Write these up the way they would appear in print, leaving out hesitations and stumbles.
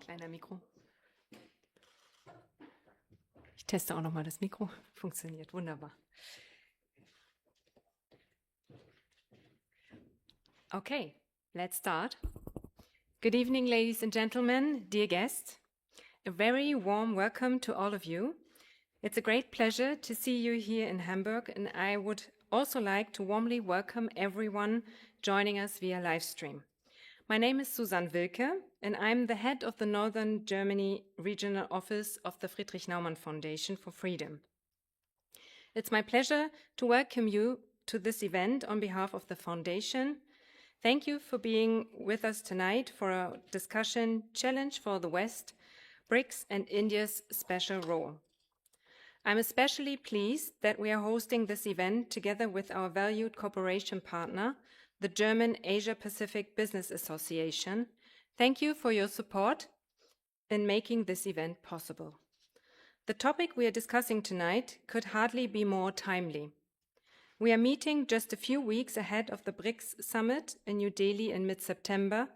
Kleiner Mikro. Ich teste auch nochmal das Mikro. Funktioniert wunderbar. Okay, let's start. Good evening, ladies and gentlemen, dear guests. A very warm welcome to all of you. It's a great pleasure to see you here in Hamburg, and I would also like to warmly welcome everyone joining us via livestream. My name is Susanne Wilke, and I'm the head of the Northern Germany Regional Office of the Friedrich Naumann Foundation for Freedom. It's my pleasure to welcome you to this event on behalf of the Foundation. Thank you for being with us tonight for our discussion, Challenge for the West, BRICS and India's Special Role. I'm especially pleased that we are hosting this event together with our valued cooperation partner, the German Asia-Pacific Business Association. Thank you for your support in making this event possible. The topic we are discussing tonight could hardly be more timely. We are meeting just a few weeks ahead of the BRICS Summit in New Delhi in mid-September,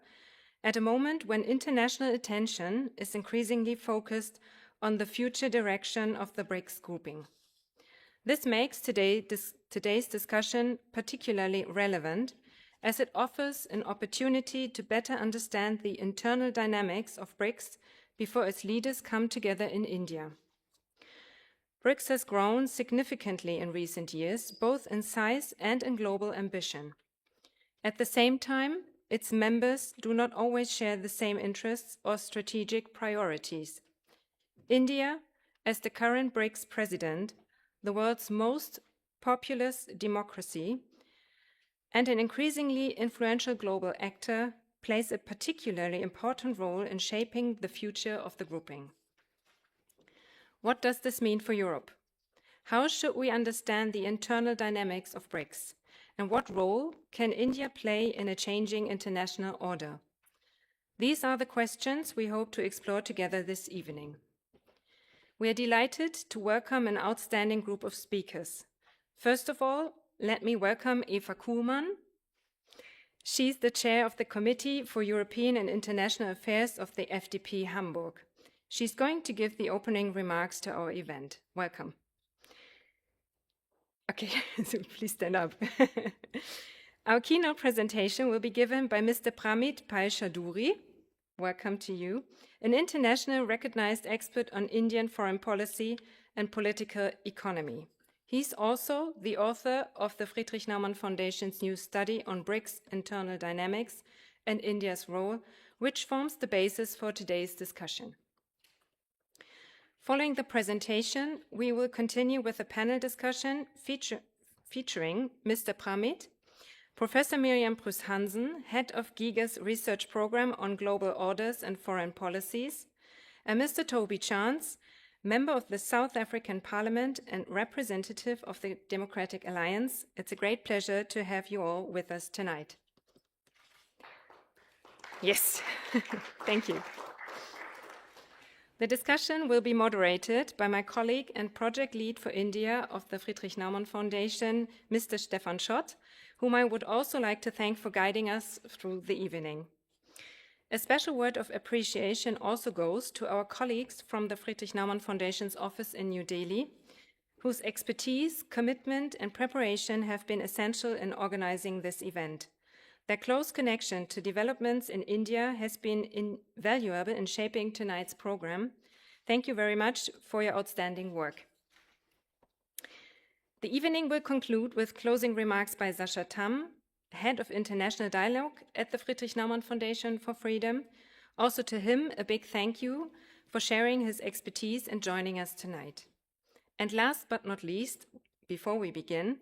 at a moment when international attention is increasingly focused on the future direction of the BRICS grouping. This makes today's discussion particularly relevant, as it offers an opportunity to better understand the internal dynamics of BRICS before its leaders come together in India. BRICS has grown significantly in recent years, both in size and in global ambition. At the same time, its members do not always share the same interests or strategic priorities. India, as the current BRICS president, the world's most populous democracy, and an increasingly influential global actor, plays a particularly important role in shaping the future of the grouping. What does this mean for Europe? How should we understand the internal dynamics of BRICS? And what role can India play in a changing international order? These are the questions we hope to explore together this evening. We are delighted to welcome an outstanding group of speakers. First of all, let me welcome Eva Kuhlmann. She's the chair of the Committee for European and International Affairs of the FDP Hamburg. She's going to give the opening remarks to our event. Welcome. Okay, so please stand up. Our keynote presentation will be given by Mr. Pramit Pai-Chaudhuri. Welcome to you, an international recognized expert on Indian foreign policy and political economy. He's also the author of the Friedrich Naumann Foundation's new study on BRICS internal dynamics and India's role, which forms the basis for today's discussion. Following the presentation, we will continue with a panel discussion featuring Mr. Pramit, Professor Miriam Pruss-Hansen, head of GIGA's research program on global orders and foreign policies, and Mr. Toby Chance, member of the South African Parliament and representative of the Democratic Alliance. It's a great pleasure to have you all with us tonight. Yes, thank you. The discussion will be moderated by my colleague and project lead for India of the Friedrich Naumann Foundation, Mr. Stefan Schott, whom I would also like to thank for guiding us through the evening. A special word of appreciation also goes to our colleagues from the Friedrich Naumann Foundation's office in New Delhi, whose expertise, commitment, and preparation have been essential in organizing this event. Their close connection to developments in India has been invaluable in shaping tonight's program. Thank you very much for your outstanding work. The evening will conclude with closing remarks by Sascha Tam, Head of International Dialogue at the Friedrich Naumann Foundation for Freedom. Also to him, a big thank you for sharing his expertise and joining us tonight. And last but not least, before we begin,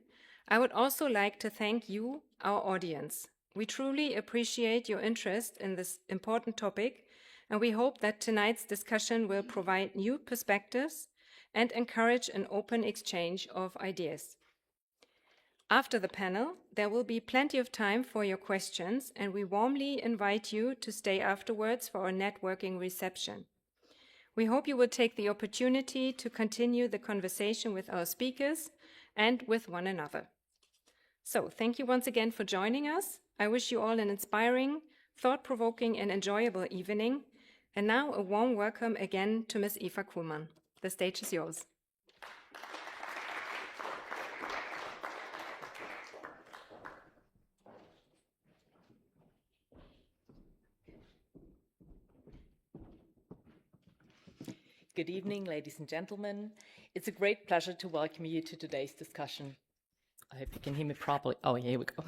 I would also like to thank you, our audience. We truly appreciate your interest in this important topic, and we hope that tonight's discussion will provide new perspectives and encourage an open exchange of ideas. After the panel, there will be plenty of time for your questions, and we warmly invite you to stay afterwards for our networking reception. We hope you will take the opportunity to continue the conversation with our speakers and with one another. So, thank you once again for joining us. I wish you all an inspiring, thought-provoking, and enjoyable evening. And now a warm welcome again to Ms. Eva Kuhlmann. The stage is yours. Good evening, ladies and gentlemen. It's a great pleasure to welcome you to today's discussion. I hope you can hear me properly. Oh, here we go.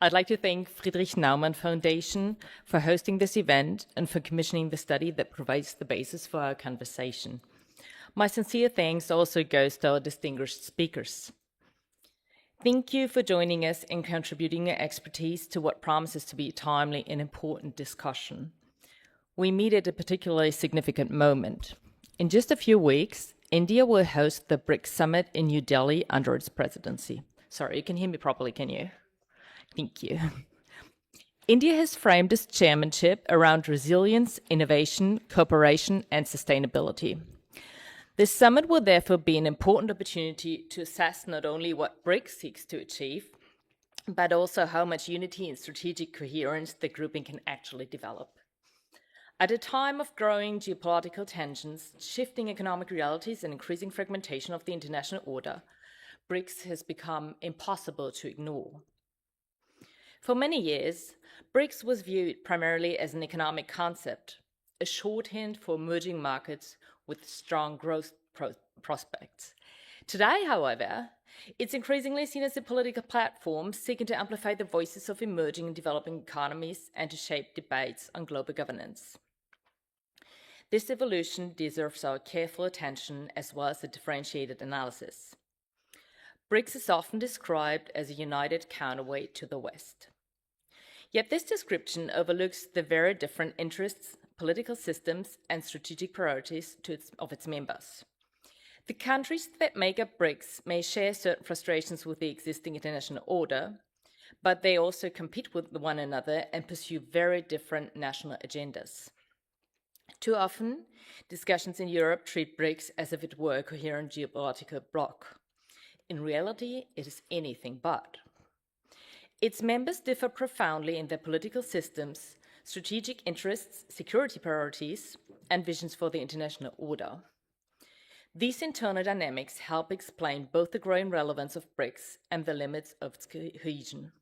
I'd like to thank Friedrich Naumann Foundation for hosting this event and for commissioning the study that provides the basis for our conversation. My sincere thanks also goes to our distinguished speakers. Thank you for joining us and contributing your expertise to what promises to be a timely and important discussion. We meet at a particularly significant moment. In just a few weeks, India will host the BRICS Summit in New Delhi under its presidency. Sorry, you can hear me properly, can you? Thank you. India has framed its chairmanship around resilience, innovation, cooperation, and sustainability. This summit will therefore be an important opportunity to assess not only what BRICS seeks to achieve, but also how much unity and strategic coherence the grouping can actually develop. At a time of growing geopolitical tensions, shifting economic realities, and increasing fragmentation of the international order, BRICS has become impossible to ignore. For many years, BRICS was viewed primarily as an economic concept, a shorthand for emerging markets with strong growth prospects. Today, however, it's increasingly seen as a political platform seeking to amplify the voices of emerging and developing economies and to shape debates on global governance. This evolution deserves our careful attention as well as a differentiated analysis. BRICS is often described as a united counterweight to the West. Yet this description overlooks the very different interests, political systems, and strategic priorities of its members. The countries that make up BRICS may share certain frustrations with the existing international order, but they also compete with one another and pursue very different national agendas. Too often, discussions in Europe treat BRICS as if it were a coherent geopolitical bloc. In reality, it is anything but. Its members differ profoundly in their political systems, strategic interests, security priorities, and visions for the international order. These internal dynamics help explain both the growing relevance of BRICS and the limits of its cohesion.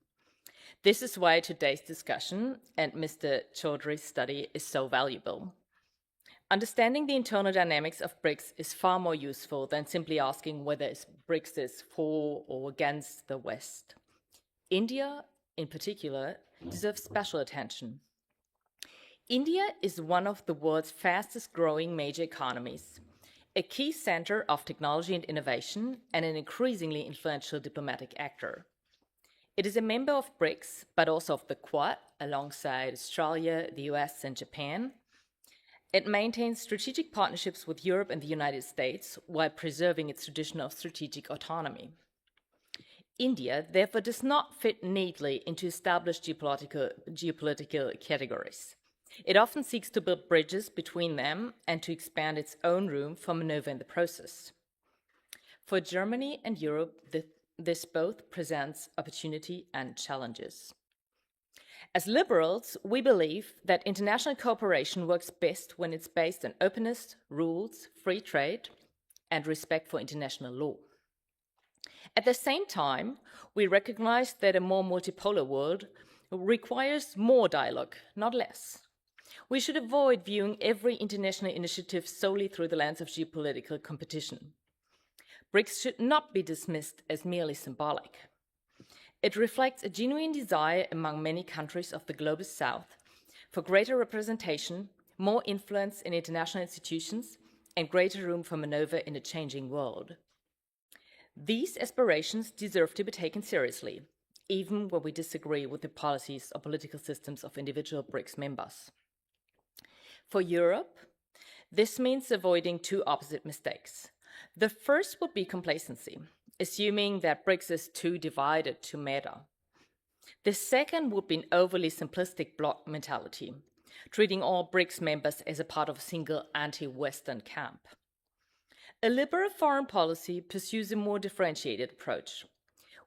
This is why today's discussion and Mr. Chaudhry's study is so valuable. Understanding the internal dynamics of BRICS is far more useful than simply asking whether BRICS is for or against the West. India, in particular, deserves special attention. India is one of the world's fastest growing major economies, a key center of technology and innovation, and an increasingly influential diplomatic actor. It is a member of BRICS, but also of the Quad, alongside Australia, the US, and Japan. It maintains strategic partnerships with Europe and the United States while preserving its tradition of strategic autonomy. India, therefore, does not fit neatly into established geopolitical categories. It often seeks to build bridges between them and to expand its own room for maneuver in the process. For Germany and Europe, this both presents opportunity and challenges. As liberals, we believe that international cooperation works best when it's based on openness, rules, free trade, and respect for international law. At the same time, we recognize that a more multipolar world requires more dialogue, not less. We should avoid viewing every international initiative solely through the lens of geopolitical competition. BRICS should not be dismissed as merely symbolic. It reflects a genuine desire among many countries of the global South for greater representation, more influence in international institutions, and greater room for maneuver in a changing world. These aspirations deserve to be taken seriously, even when we disagree with the policies or political systems of individual BRICS members. For Europe, this means avoiding two opposite mistakes. The first would be complacency, assuming that BRICS is too divided to matter. The second would be an overly simplistic bloc mentality, treating all BRICS members as a part of a single anti-Western camp. A liberal foreign policy pursues a more differentiated approach.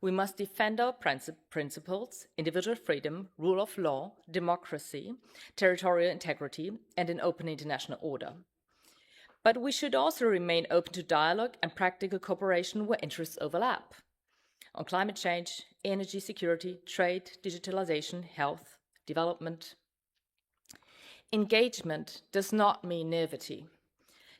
We must defend our principles, individual freedom, rule of law, democracy, territorial integrity, and an open international order. But we should also remain open to dialogue and practical cooperation where interests overlap. On climate change, energy security, trade, digitalization, health, development. Engagement does not mean naivety.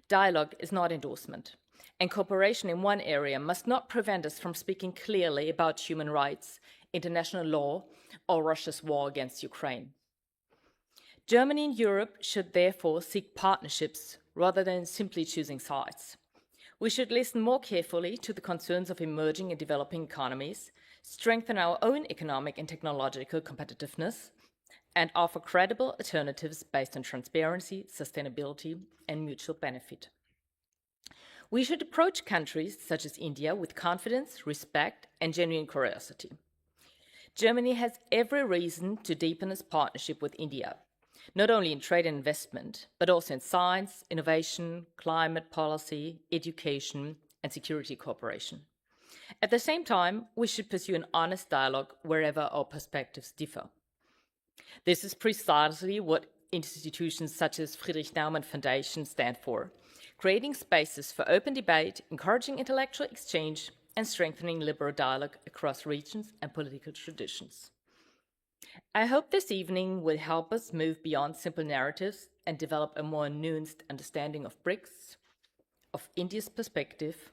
Dialogue is not endorsement. And cooperation in one area must not prevent us from speaking clearly about human rights, international law, or Russia's war against Ukraine. Germany and Europe should therefore seek partnerships rather than simply choosing sides. We should listen more carefully to the concerns of emerging and developing economies, strengthen our own economic and technological competitiveness, and offer credible alternatives based on transparency, sustainability, and mutual benefit. We should approach countries such as India with confidence, respect, and genuine curiosity. Germany has every reason to deepen its partnership with India, not only in trade and investment, but also in science, innovation, climate policy, education, and security cooperation. At the same time, we should pursue an honest dialogue wherever our perspectives differ. This is precisely what institutions such as Friedrich Naumann Foundation stand for, creating spaces for open debate, encouraging intellectual exchange, and strengthening liberal dialogue across regions and political traditions. I hope this evening will help us move beyond simple narratives and develop a more nuanced understanding of BRICS, of India's perspective,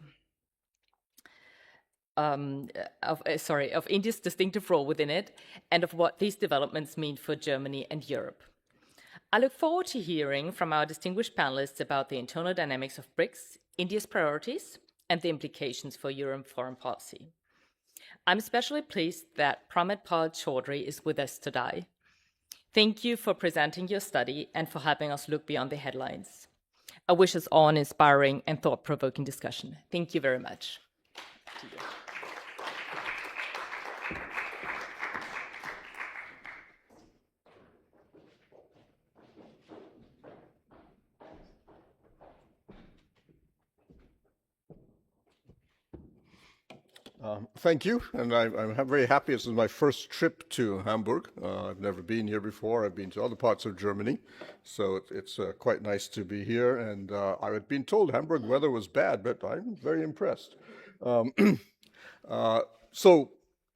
of India's distinctive role within it, and of what these developments mean for Germany and Europe. I look forward to hearing from our distinguished panelists about the internal dynamics of BRICS, India's priorities, and the implications for European foreign policy. I'm especially pleased that Pramit Pal Chaudhry is with us today. Thank you for presenting your study and for helping us look beyond the headlines. I wish us all an inspiring and thought-provoking discussion. Thank you very much. Thank you, and I'm very happy. This is my first trip to Hamburg. I've never been here before. I've been to other parts of Germany, so it's quite nice to be here. And I had been told Hamburg weather was bad, but I'm very impressed. So,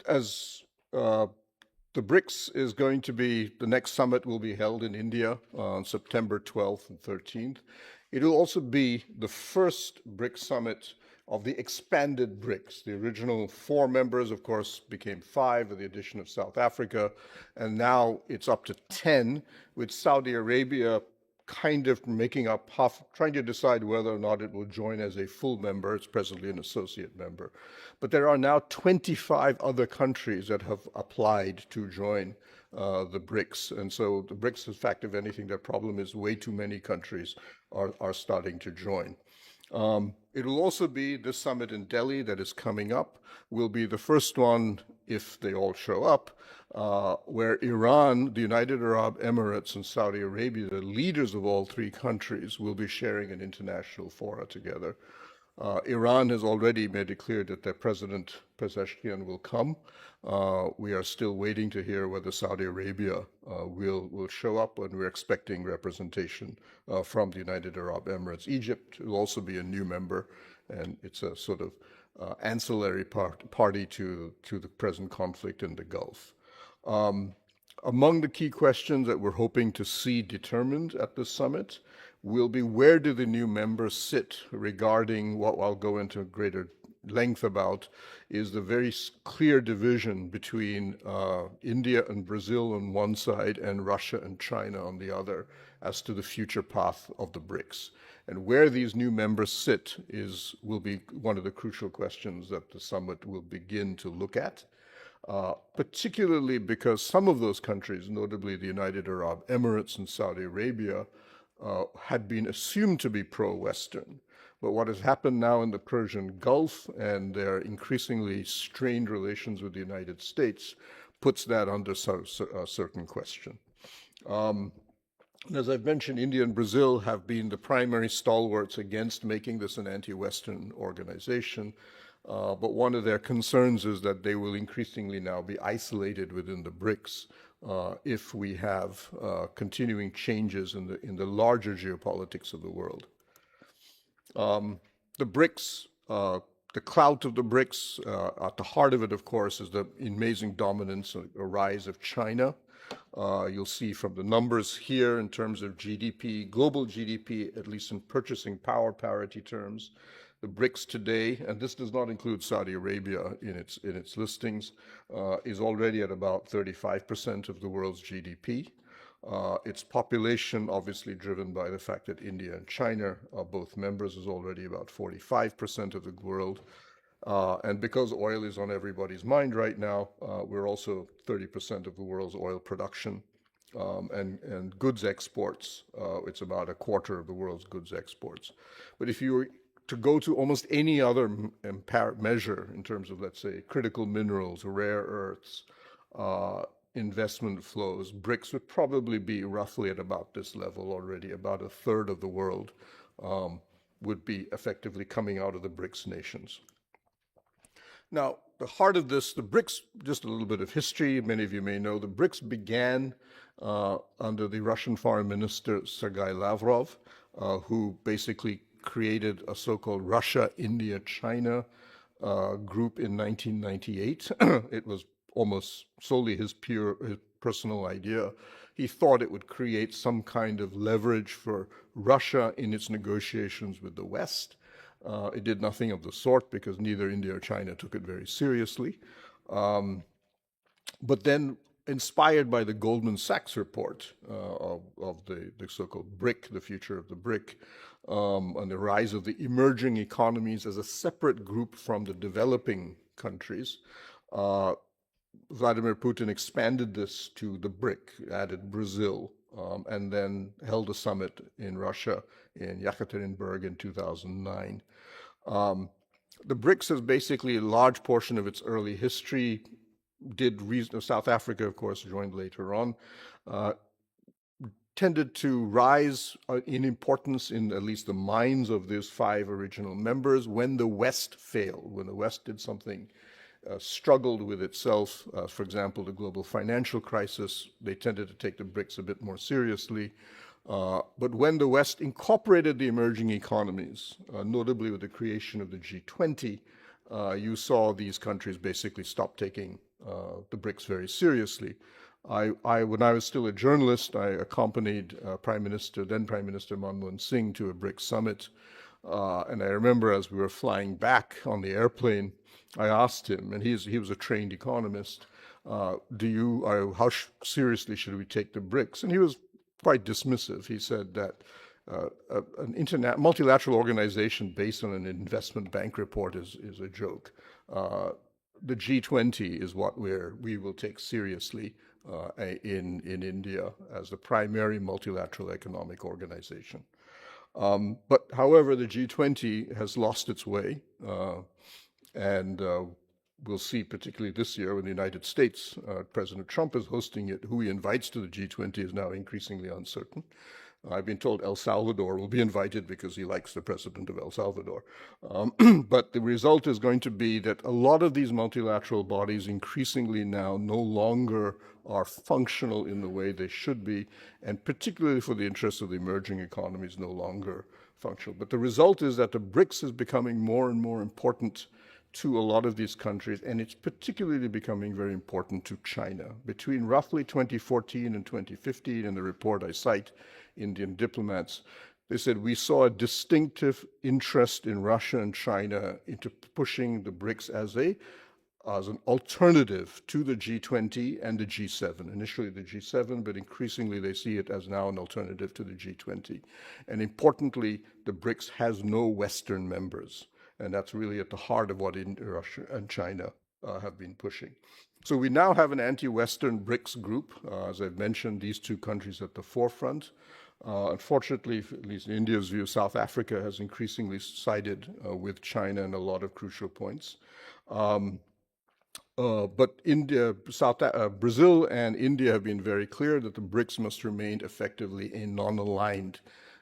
as the BRICS is going to be, the next summit will be held in India on September 12th and 13th. It will also be the first BRICS summit of the expanded BRICS. The original 4 members, of course, became 5 with the addition of South Africa, and now it's up to 10, with Saudi Arabia kind of making up half, trying to decide whether or not it will join as a full member. It's presently an associate member. But there are now 25 other countries that have applied to join the BRICS. And so the BRICS, in fact, if anything, their problem is way too many countries are starting to join. It will also be, this summit in Delhi that is coming up, will be the first one, if they all show up, where Iran, the United Arab Emirates, and Saudi Arabia, the leaders of all 3 countries, will be sharing an international fora together. Iran has already made it clear that their president, Pezeshkian, will come. We are still waiting to hear whether Saudi Arabia will show up, and we're expecting representation from the United Arab Emirates. Egypt will also be a new member, and it's a sort of ancillary party to the present conflict in the Gulf. Among the key questions that we're hoping to see determined at this summit will be, where do the new members sit regarding what I'll go into greater length about, is the very clear division between India and Brazil on one side and Russia and China on the other as to the future path of the BRICS. And where these new members sit will be one of the crucial questions that the summit will begin to look at. Particularly because some of those countries, notably the United Arab Emirates and Saudi Arabia, had been assumed to be pro-Western. But what has happened now in the Persian Gulf and their increasingly strained relations with the United States puts that under certain question. As I've mentioned, India and Brazil have been the primary stalwarts against making this an anti-Western organization. But one of their concerns is that they will increasingly now be isolated within the BRICS if we have continuing changes in the larger geopolitics of the world. The BRICS, the clout of the BRICS, at the heart of it, of course, is the amazing dominance and rise of China. You'll see from the numbers here in terms of GDP, global GDP, at least in purchasing power parity terms, the BRICS today, and this does not include Saudi Arabia in its listings, is already at about 35% of the world's GDP. Its population, obviously driven by the fact that India and China are both members, is already about 45% of the world. And because oil is on everybody's mind right now, we're also 30% of the world's oil production. And goods exports, it's about a quarter of the world's goods exports. But if you were to go to almost any other measure in terms of, let's say, critical minerals, rare earths, investment flows, BRICS would probably be roughly at about this level already. About a third of the world would be effectively coming out of the BRICS nations. Now, the heart of this, the BRICS, just a little bit of history, many of you may know, the BRICS began under the Russian Foreign Minister Sergei Lavrov, who basically created a so-called Russia, India, China group in 1998. It was almost solely his personal idea. He thought it would create some kind of leverage for Russia in its negotiations with the West. It did nothing of the sort because neither India or China took it very seriously. But then, inspired by the Goldman Sachs report of the so-called BRIC, the future of the BRIC, and the rise of the emerging economies as a separate group from the developing countries, Vladimir Putin expanded this to the BRIC, added Brazil, and then held a summit in Russia in Yekaterinburg in 2009. The BRICS has basically a large portion of its early history, South Africa, of course, joined later on, tended to rise in importance in at least the minds of these 5 original members when the West failed, when the West did something, struggled with itself. For example, the global financial crisis, they tended to take the BRICS a bit more seriously. But when the West incorporated the emerging economies, notably with the creation of the G20, you saw these countries basically stop taking the BRICS very seriously. When I was still a journalist, I accompanied then Prime Minister Manmohan Singh to a BRICS summit. And I remember as we were flying back on the airplane, I asked him, and he was a trained economist, how seriously should we take the BRICS? And he was quite dismissive. He said that an multilateral organization based on an investment bank report is a joke. The G20 is what we will take seriously in India as the primary multilateral economic organization. But however, the G20 has lost its way, and we'll see particularly this year when the United States, President Trump is hosting it, who he invites to the G20 is now increasingly uncertain. I've been told El Salvador will be invited because he likes the president of El Salvador. But the result is going to be that a lot of these multilateral bodies increasingly now no longer are functional in the way they should be, and particularly for the interests of the emerging economies, no longer functional. But the result is that the BRICS is becoming more and more important to a lot of these countries, and it's particularly becoming very important to China. Between roughly 2014 and 2015, in the report I cite, Indian diplomats, they said we saw a distinctive interest in Russia and China into pushing the BRICS as an alternative to the G20 and the G7. Initially the G7, but increasingly they see it as now an alternative to the G20. And importantly, the BRICS has no Western members. And that's really at the heart of what Russia and China have been pushing. So we now have an anti-Western BRICS group. As I've mentioned, these 2 countries at the forefront. Unfortunately, at least in India's view, South Africa has increasingly sided with China in a lot of crucial points. But Brazil and India have been very clear that the BRICS must remain effectively a non-aligned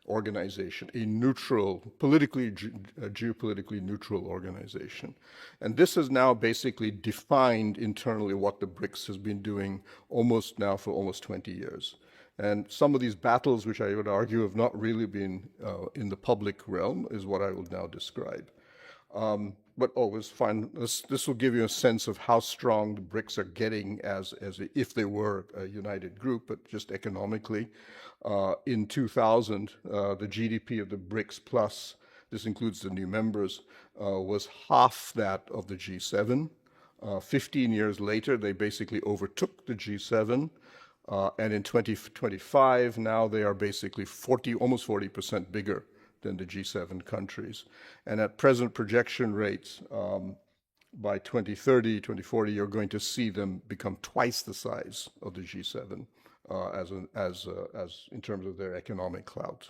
organization, a neutral, geopolitically neutral organization. And this has now basically defined internally what the BRICS has been doing for almost 20 years. And some of these battles, which I would argue have not really been in the public realm, is what I will now describe. But always find this will give you a sense of how strong the BRICS are getting if they were a united group, but just economically. In 2000, the GDP of the BRICS plus, this includes the new members, was half that of the G7. 15 years later, they basically overtook the G7. And in 2025, now they are basically almost 40% bigger than the G7 countries. And at present projection rates, by 2030, 2040, you're going to see them become twice the size of the G7 as in terms of their economic clout.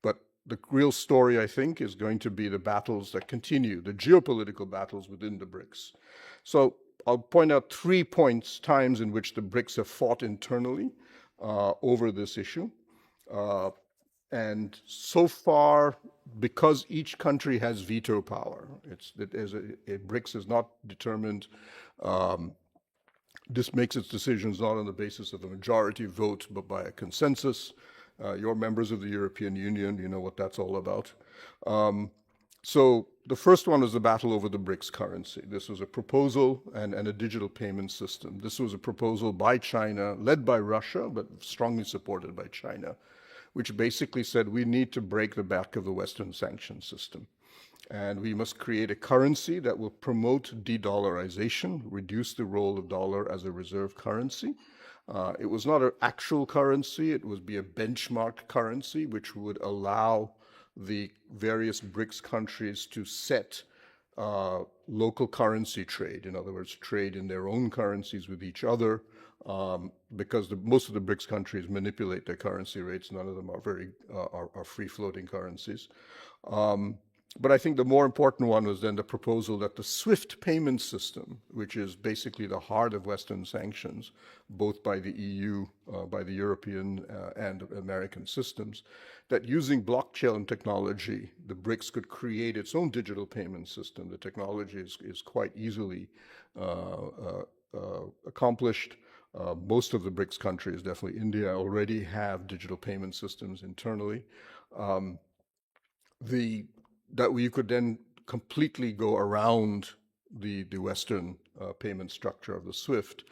But the real story, I think, is going to be the battles that continue, the geopolitical battles within the BRICS. So I'll point out 3 times in which the BRICS have fought internally over this issue. And so far, because each country has veto power, BRICS is not determined. This makes its decisions not on the basis of a majority vote, but by a consensus. You're members of the European Union, you know what that's all about. So the first one was the battle over the BRICS currency. This was a proposal and a digital payment system. This was a proposal by China, led by Russia, but strongly supported by China, which basically said we need to break the back of the Western sanction system. And we must create a currency that will promote de-dollarization, reduce the role of dollar as a reserve currency. It was not an actual currency, it would be a benchmark currency, which would allow the various BRICS countries to set local currency trade, in other words, trade in their own currencies with each other, because most of the BRICS countries manipulate their currency rates. None of them are free-floating currencies. But I think the more important one was then the proposal that the SWIFT payment system, which is basically the heart of Western sanctions, both by the EU, by the European and American systems, that using blockchain technology, the BRICS could create its own digital payment system. The technology is quite easily accomplished. Most of the BRICS countries, definitely India, already have digital payment systems internally. That we could then completely go around the Western payment structure of the SWIFT.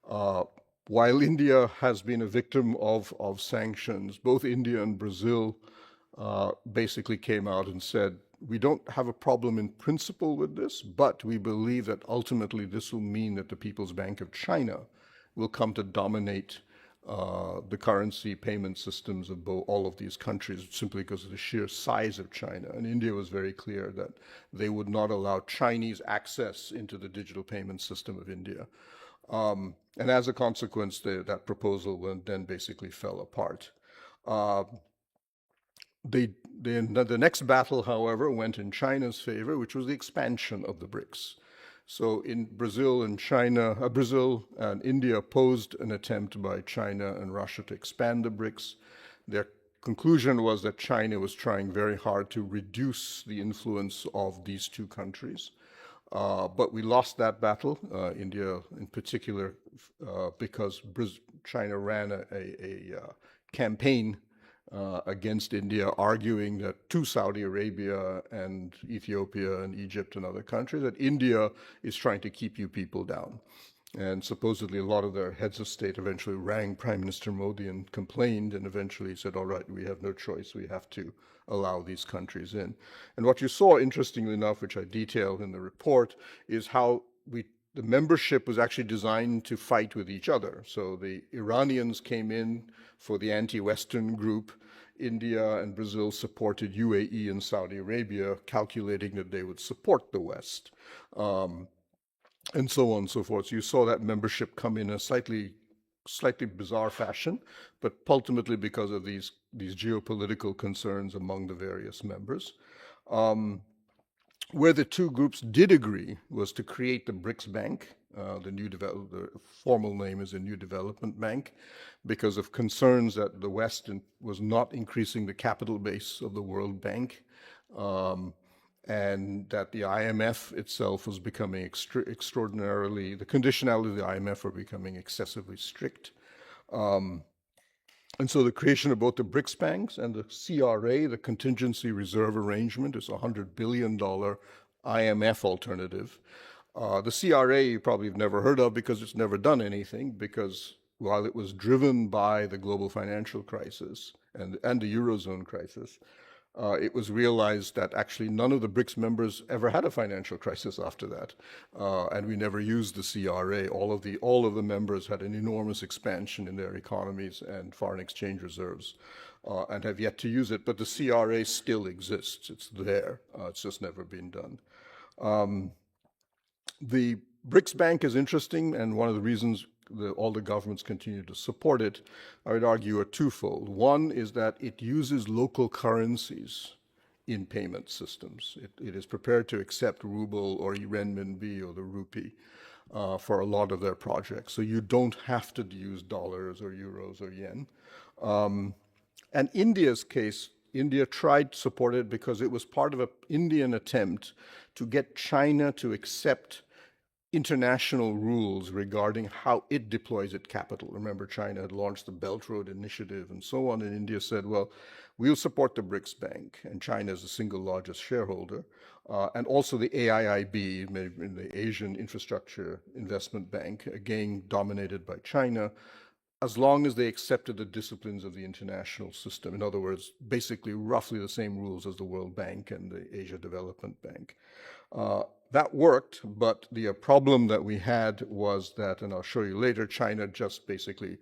While India has been a victim of sanctions, both India and Brazil basically came out and said, we don't have a problem in principle with this, but we believe that ultimately this will mean that the People's Bank of China will come to dominate the currency payment systems of all of these countries simply because of the sheer size of China. And India was very clear that they would not allow Chinese access into the digital payment system of India. And as a consequence, that proposal then basically fell apart. The next battle, however, went in China's favor, which was the expansion of the BRICS. So in Brazil and India opposed an attempt by China and Russia to expand the BRICS. Their conclusion was that China was trying very hard to reduce the influence of these two countries. But we lost that battle, India in particular, because China ran a campaign against India, arguing that to Saudi Arabia and Ethiopia and Egypt and other countries, that India is trying to keep you people down. And supposedly a lot of their heads of state eventually rang Prime Minister Modi and complained, and eventually said, all right, we have no choice, we have to allow these countries in. And what you saw, interestingly enough, which I detailed in the report, is how the membership was actually designed to fight with each other. So the Iranians came in for the anti-Western group. India and Brazil supported UAE and Saudi Arabia, calculating that they would support the West, and so on and so forth. So you saw that membership come in a slightly bizarre fashion, but ultimately because of these geopolitical concerns among the various members. Where the two groups did agree was to create the BRICS Bank The formal name is a New Development Bank, because of concerns that the West was not increasing the capital base of the World Bank, and that the IMF itself was becoming extraordinarily, the conditionality of the IMF were becoming excessively strict. And so the creation of both the BRICS banks and the CRA, the Contingency Reserve Arrangement, is a $100 billion IMF alternative. The CRA you probably have never heard of because it's never done anything, because while it was driven by the global financial crisis and the Eurozone crisis, it was realized that actually none of the BRICS members ever had a financial crisis after that, and we never used the CRA. All of the members had an enormous expansion in their economies and foreign exchange reserves, and have yet to use it. But the CRA still exists; it's there. It's just never been done. The BRICS Bank is interesting, and one of the reasons all the governments continue to support it, I would argue, are twofold. One is that it uses local currencies in payment systems. It is prepared to accept ruble or renminbi or the rupee for a lot of their projects. So you don't have to use dollars or euros or yen. And India's case, India tried to support it because it was part of an Indian attempt to get China to accept international rules regarding how it deploys its capital. Remember, China had launched the Belt Road Initiative and so on, and India said, well, we'll support the BRICS Bank, and China is the single largest shareholder, and also the AIIB, the Asian Infrastructure Investment Bank, again dominated by China, as long as they accepted the disciplines of the international system. In other words, basically roughly the same rules as the World Bank and the Asia Development Bank. That worked, but the problem that we had was that, and I'll show you later, China just basically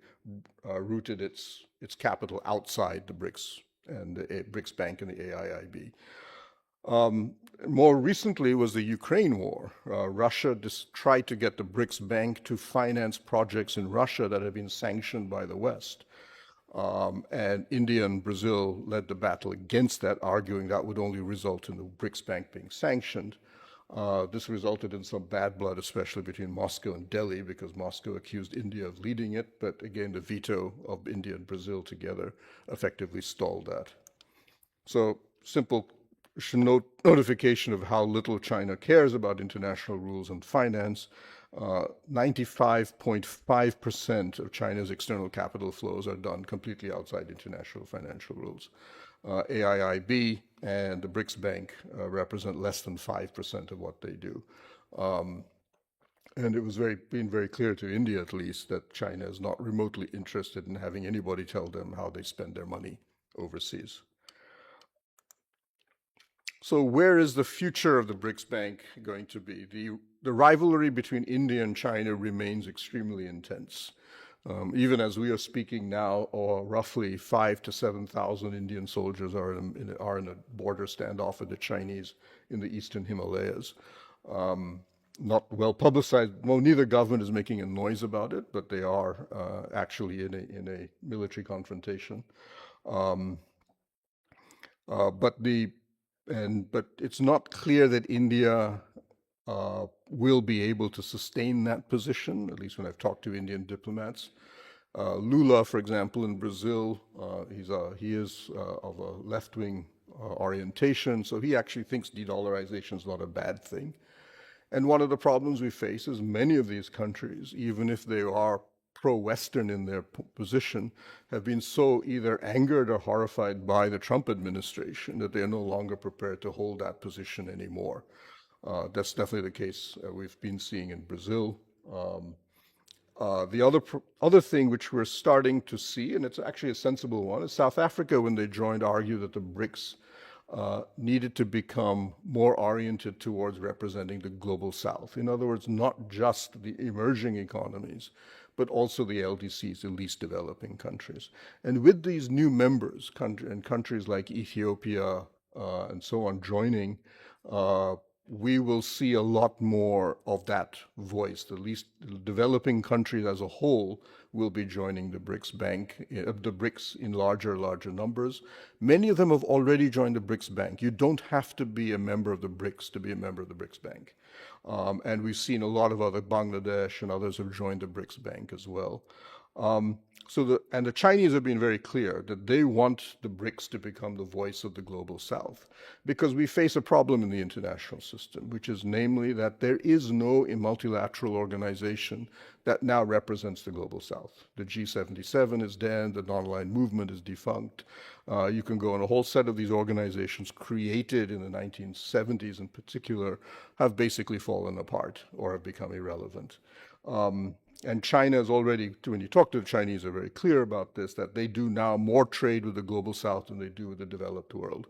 rooted its capital outside the BRICS and the BRICS Bank and the AIIB. More recently was the Ukraine war. Russia just tried to get the BRICS Bank to finance projects in Russia that had been sanctioned by the West. And India and Brazil led the battle against that, arguing that would only result in the BRICS Bank being sanctioned. This resulted in some bad blood, especially between Moscow and Delhi, because Moscow accused India of leading it, but again, the veto of India and Brazil together effectively stalled that. So, simple notification of how little China cares about international rules and finance. 95.5% of China's external capital flows are done completely outside international financial rules. AIIB and the BRICS Bank represent less than 5% of what they do. And it was been very clear to India, at least, that China is not remotely interested in having anybody tell them how they spend their money overseas. So where is the future of the BRICS Bank going to be? The rivalry between India and China remains extremely intense. Even as we are speaking now, roughly 5,000 to 7,000 Indian soldiers are in a border standoff with the Chinese in the eastern Himalayas. Not well publicized. Well, neither government is making a noise about it, but they are actually in a military confrontation. But it's not clear that India will be able to sustain that position, at least when I've talked to Indian diplomats. Lula, for example, in Brazil, he is of a left-wing orientation, so he actually thinks de-dollarization is not a bad thing. And one of the problems we face is many of these countries, even if they are pro-Western in their position, have been so either angered or horrified by the Trump administration that they are no longer prepared to hold that position anymore. That's definitely the case we've been seeing in Brazil. The other thing which we're starting to see, and it's actually a sensible one, is South Africa, when they joined, argued that the BRICS needed to become more oriented towards representing the global South. In other words, not just the emerging economies, but also the LDCs, the least developing countries. And with these new members, countries like Ethiopia and so on joining, we will see a lot more of that voice. The least developing countries as a whole will be joining the BRICS Bank, the BRICS in larger numbers. Many of them have already joined the BRICS Bank. You don't have to be a member of the BRICS to be a member of the BRICS Bank. And we've seen a lot of other, Bangladesh and others have joined the BRICS Bank as well. And the Chinese have been very clear that they want the BRICS to become the voice of the global South, because we face a problem in the international system, which is namely that there is no multilateral organization that now represents the global South. The G77 is dead, the non-aligned movement is defunct. You can go on a whole set of these organizations created in the 1970s in particular have basically fallen apart or have become irrelevant. And China is already, when you talk to the Chinese, are very clear about this, that they do now more trade with the global South than they do with the developed world.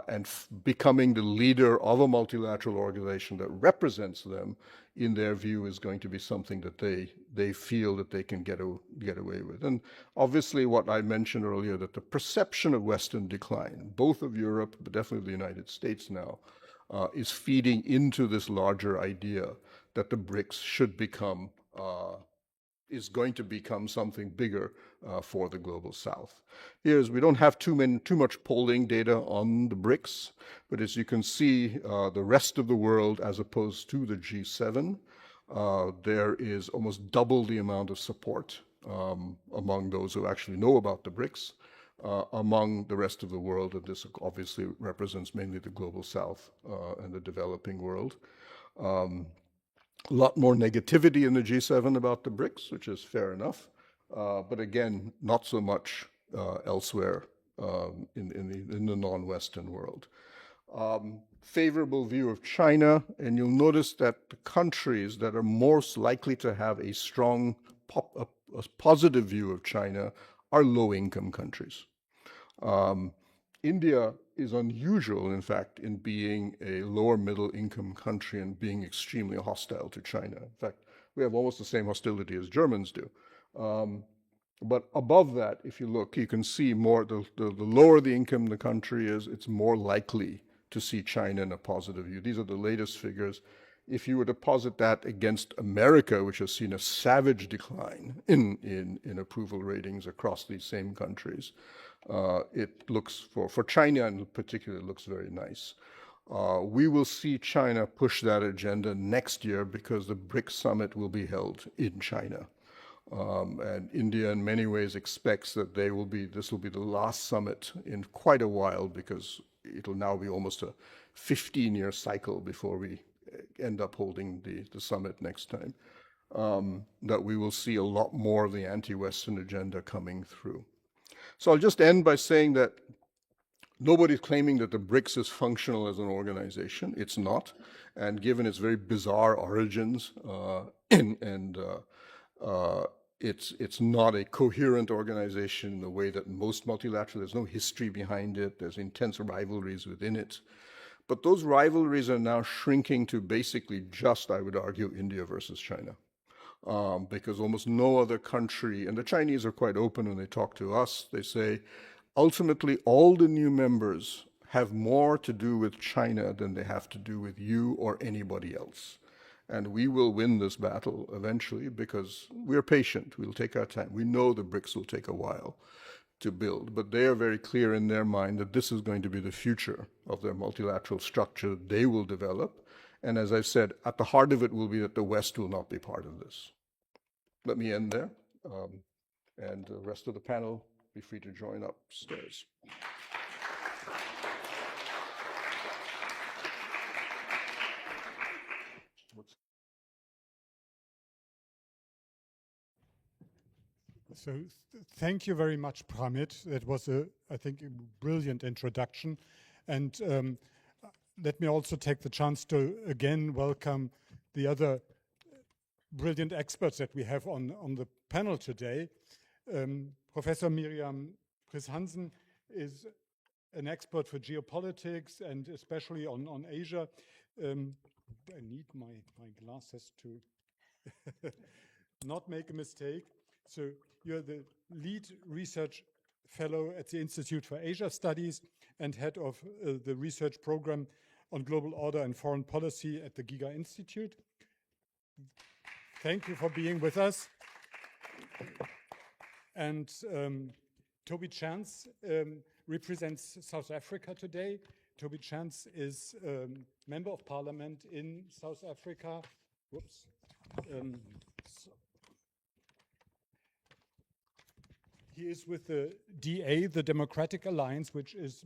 And becoming the leader of a multilateral organization that represents them, in their view, is going to be something that they feel that they can get away with. And obviously what I mentioned earlier, that the perception of Western decline, both of Europe, but definitely the United States now, is feeding into this larger idea that the BRICS should become is going to become something bigger for the global South. We don't have too much polling data on the BRICS, but as you can see, the rest of the world, as opposed to the G7, there is almost double the amount of support among those who actually know about the BRICS among the rest of the world, and this obviously represents mainly the global South and the developing world. A lot more negativity in the G7 about the BRICS, which is fair enough, but again, not so much elsewhere in the non-Western world. Favorable view of China, and you'll notice that the countries that are most likely to have a strong, a positive view of China are low-income countries. India is unusual, in fact, in being a lower middle income country and being extremely hostile to China. In fact, we have almost the same hostility as Germans do. But above that, if you look, you can see more, the lower the income the country is, it's more likely to see China in a positive view. These are the latest figures. If you were to posit that against America, which has seen a savage decline in approval ratings across these same countries, it looks, for China in particular, it looks very nice. We will see China push that agenda next year because the BRICS Summit will be held in China. And India in many ways expects that this will be the last summit in quite a while, because it'll now be almost a 15-year cycle before we end up holding the summit next time, that we will see a lot more of the anti-Western agenda coming through. So I'll just end by saying that nobody's claiming that the BRICS is functional as an organization. It's not. And given its very bizarre origins, it's not a coherent organization in the way that most multilateral, there's no history behind it, there's intense rivalries within it. But those rivalries are now shrinking to basically just, I would argue, India versus China. Because almost no other country, and the Chinese are quite open when they talk to us, they say, ultimately all the new members have more to do with China than they have to do with you or anybody else. And we will win this battle eventually because we're patient, we'll take our time. We know the BRICS will take a while to build, but they are very clear in their mind that this is going to be the future of their multilateral structure they will develop. And as I've said, at the heart of it will be that the West will not be part of this. Let me end there, and the rest of the panel, be free to join upstairs. So thank you very much, Pramit. That was, I think, a brilliant introduction. And let me also take the chance to again welcome the other brilliant experts that we have on the panel today. Professor Miriam Pris-Hansen is an expert for geopolitics and especially on Asia. I need my glasses to not make a mistake. So you're the lead research fellow at the Institute for Asia Studies and head of the research program on global order and foreign policy at the Giga Institute. Thank you for being with us. And Toby Chance represents South Africa today. Toby Chance is Member of Parliament in South Africa. Whoops. He is with the DA, the Democratic Alliance, which is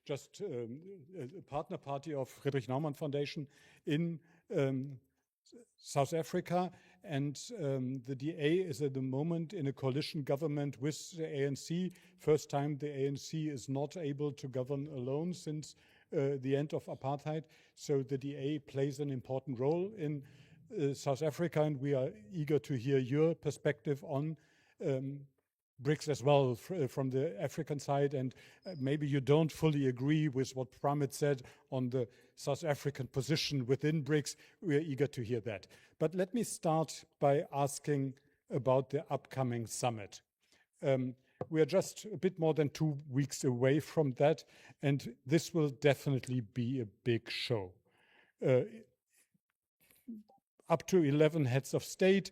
just a partner party of Friedrich Naumann Foundation in South Africa. And the DA is at the moment in a coalition government with the ANC. First time the ANC is not able to govern alone since the end of apartheid. So the DA plays an important role in South Africa, and we are eager to hear your perspective on BRICS as well from the African side, and maybe you don't fully agree with what Pramit said on the South African position within BRICS. We are eager to hear that. But let me start by asking about the upcoming summit. We are just a bit more than 2 weeks away from that, and this will definitely be a big show. Up to 11 heads of state,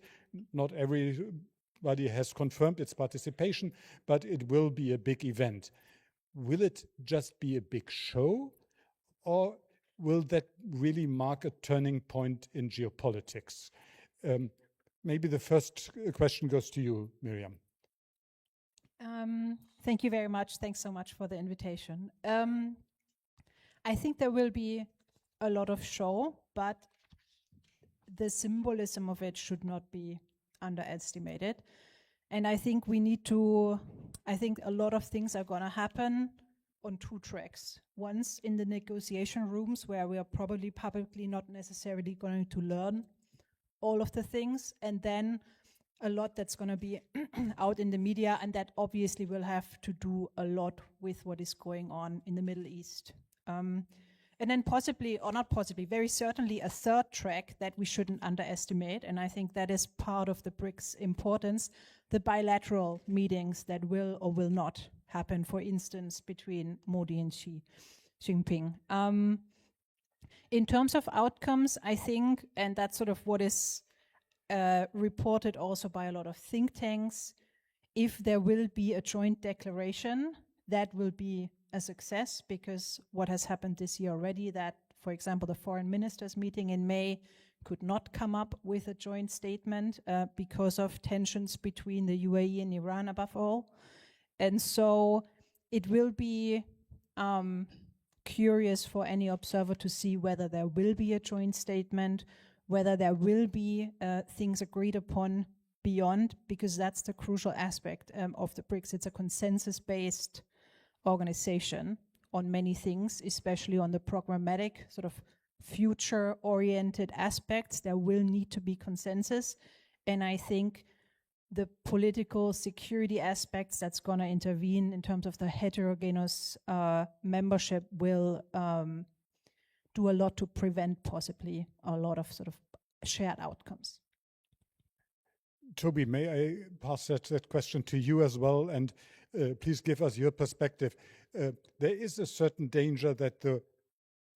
not everybody has confirmed its participation, but it will be a big event. Will it just be a big show, or will that really mark a turning point in geopolitics? Maybe the first question goes to you, Miriam. Thank you very much. Thanks so much for the invitation. I think there will be a lot of show, but the symbolism of it should not be underestimated. And I think I think a lot of things are going to happen on 2 tracks. Once in the negotiation rooms, where we are probably publicly not necessarily going to learn all of the things, and then a lot that's going to be out in the media, and that obviously will have to do a lot with what is going on in the Middle East. And then possibly, or not possibly, very certainly a third track that we shouldn't underestimate, and I think that is part of the BRICS importance, the bilateral meetings that will or will not happen, for instance, between Modi and Xi Jinping. In terms of outcomes, I think, and that's sort of what is reported also by a lot of think tanks, if there will be a joint declaration, that will be a success, because what has happened this year already, that, for example, the foreign ministers meeting in May could not come up with a joint statement because of tensions between the UAE and Iran above all. And so it will be curious for any observer to see whether there will be a joint statement, whether there will be things agreed upon beyond, because that's the crucial aspect of the BRICS. It's a consensus-based organization on many things, especially on the programmatic sort of future-oriented aspects. There will need to be consensus, and I think the political security aspects that's going to intervene in terms of the heterogeneous membership will do a lot to prevent possibly a lot of sort of shared outcomes. Toby, may I pass that question to you as well, and please give us your perspective. There is a certain danger that the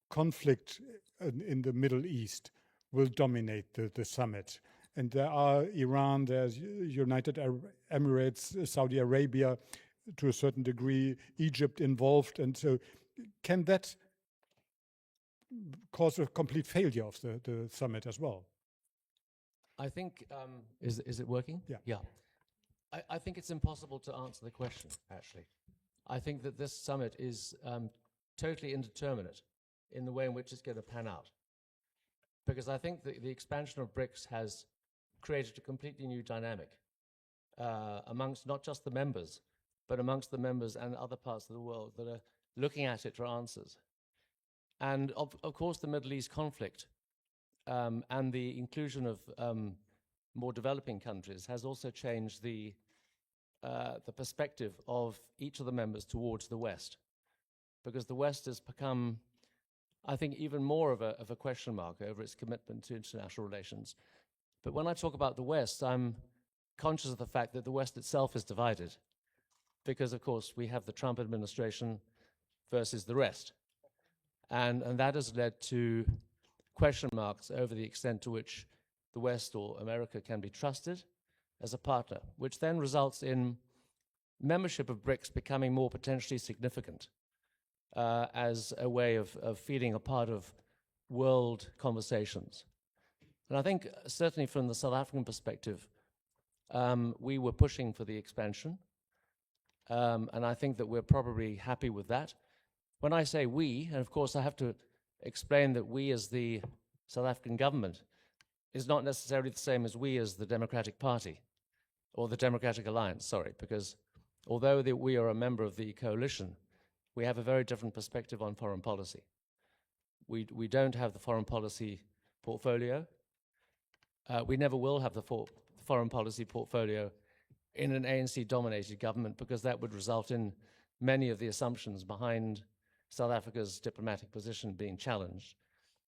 conflict in the Middle East will dominate the summit. And there are Iran, there's United Arab Emirates, Saudi Arabia, to a certain degree, Egypt involved. And so can that cause a complete failure of the summit as well? I think, is it working? Yeah. Yeah. I think it's impossible to answer the question, actually. I think that this summit is totally indeterminate in the way in which it's going to pan out. Because I think that the expansion of BRICS has created a completely new dynamic amongst not just the members, but amongst the members and other parts of the world that are looking at it for answers. And of course, the Middle East conflict and the inclusion of more developing countries has also changed the perspective of each of the members towards the West, because the West has become, I think, even more of a question mark over its commitment to international relations. But when I talk about the West, I'm conscious of the fact that the West itself is divided, because, of course, we have the Trump administration versus the rest. And that has led to question marks over the extent to which the West or America can be trusted as a partner, which then results in membership of BRICS becoming more potentially significant. as a way of feeling a part of world conversations. And I think certainly from the South African perspective, we were pushing for the expansion. And I think that we're probably happy with that. When I say we, and of course I have to explain that we as the South African government is not necessarily the same as we as the Democratic Party, or the Democratic Alliance, sorry, because although we are a member of the coalition, we have a very different perspective on foreign policy. We don't have the foreign policy portfolio. We never will have the foreign policy portfolio in an ANC-dominated government, because that would result in many of the assumptions behind South Africa's diplomatic position being challenged,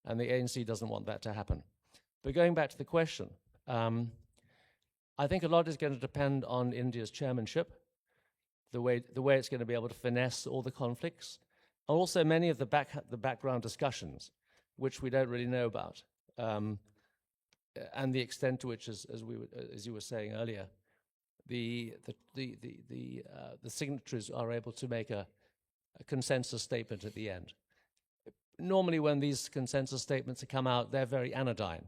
and the ANC doesn't want that to happen. But going back to the question, I think a lot is going to depend on India's chairmanship, the way it's going to be able to finesse all the conflicts, and also many of the background discussions, which we don't really know about, and the extent to which, as you were saying earlier, the signatories are able to make a consensus statement at the end. Normally when these consensus statements come out, they're very anodyne.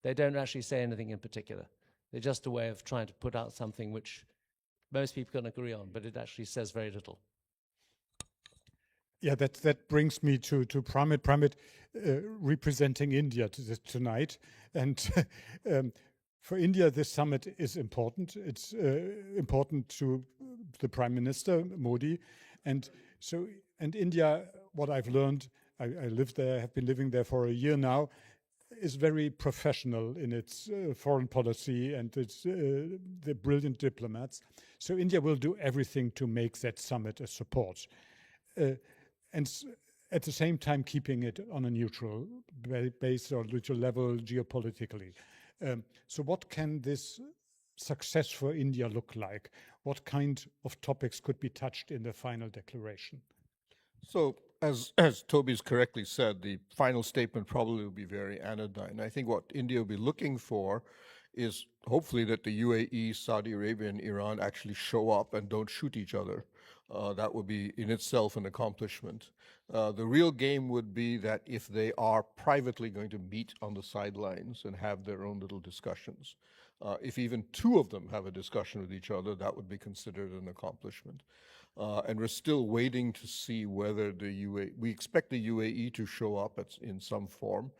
They don't actually say anything in particular. They're just a way of trying to put out something which most people can agree on, but it actually says very little. Yeah, that brings me to Pramit. Pramit, representing India tonight. And for India, this summit is important. It's important to the Prime Minister, Modi. And India, what I've learned, I lived there, have been living there for a year now, is very professional in its foreign policy, and it's the brilliant diplomats. So India will do everything to make that summit a support. And at the same time keeping it on a neutral base or neutral level geopolitically. So what can this success for India look like? What kind of topics could be touched in the final declaration? So, as Toby's correctly said, the final statement probably will be very anodyne. I think what India will be looking for is hopefully that the UAE, Saudi Arabia, and Iran actually show up and don't shoot each other. That would be in itself an accomplishment. The real game would be that if they are privately going to meet on the sidelines and have their own little discussions, if even two of them have a discussion with each other, that would be considered an accomplishment. And we're still waiting to see whether we expect the UAE to show up in some form.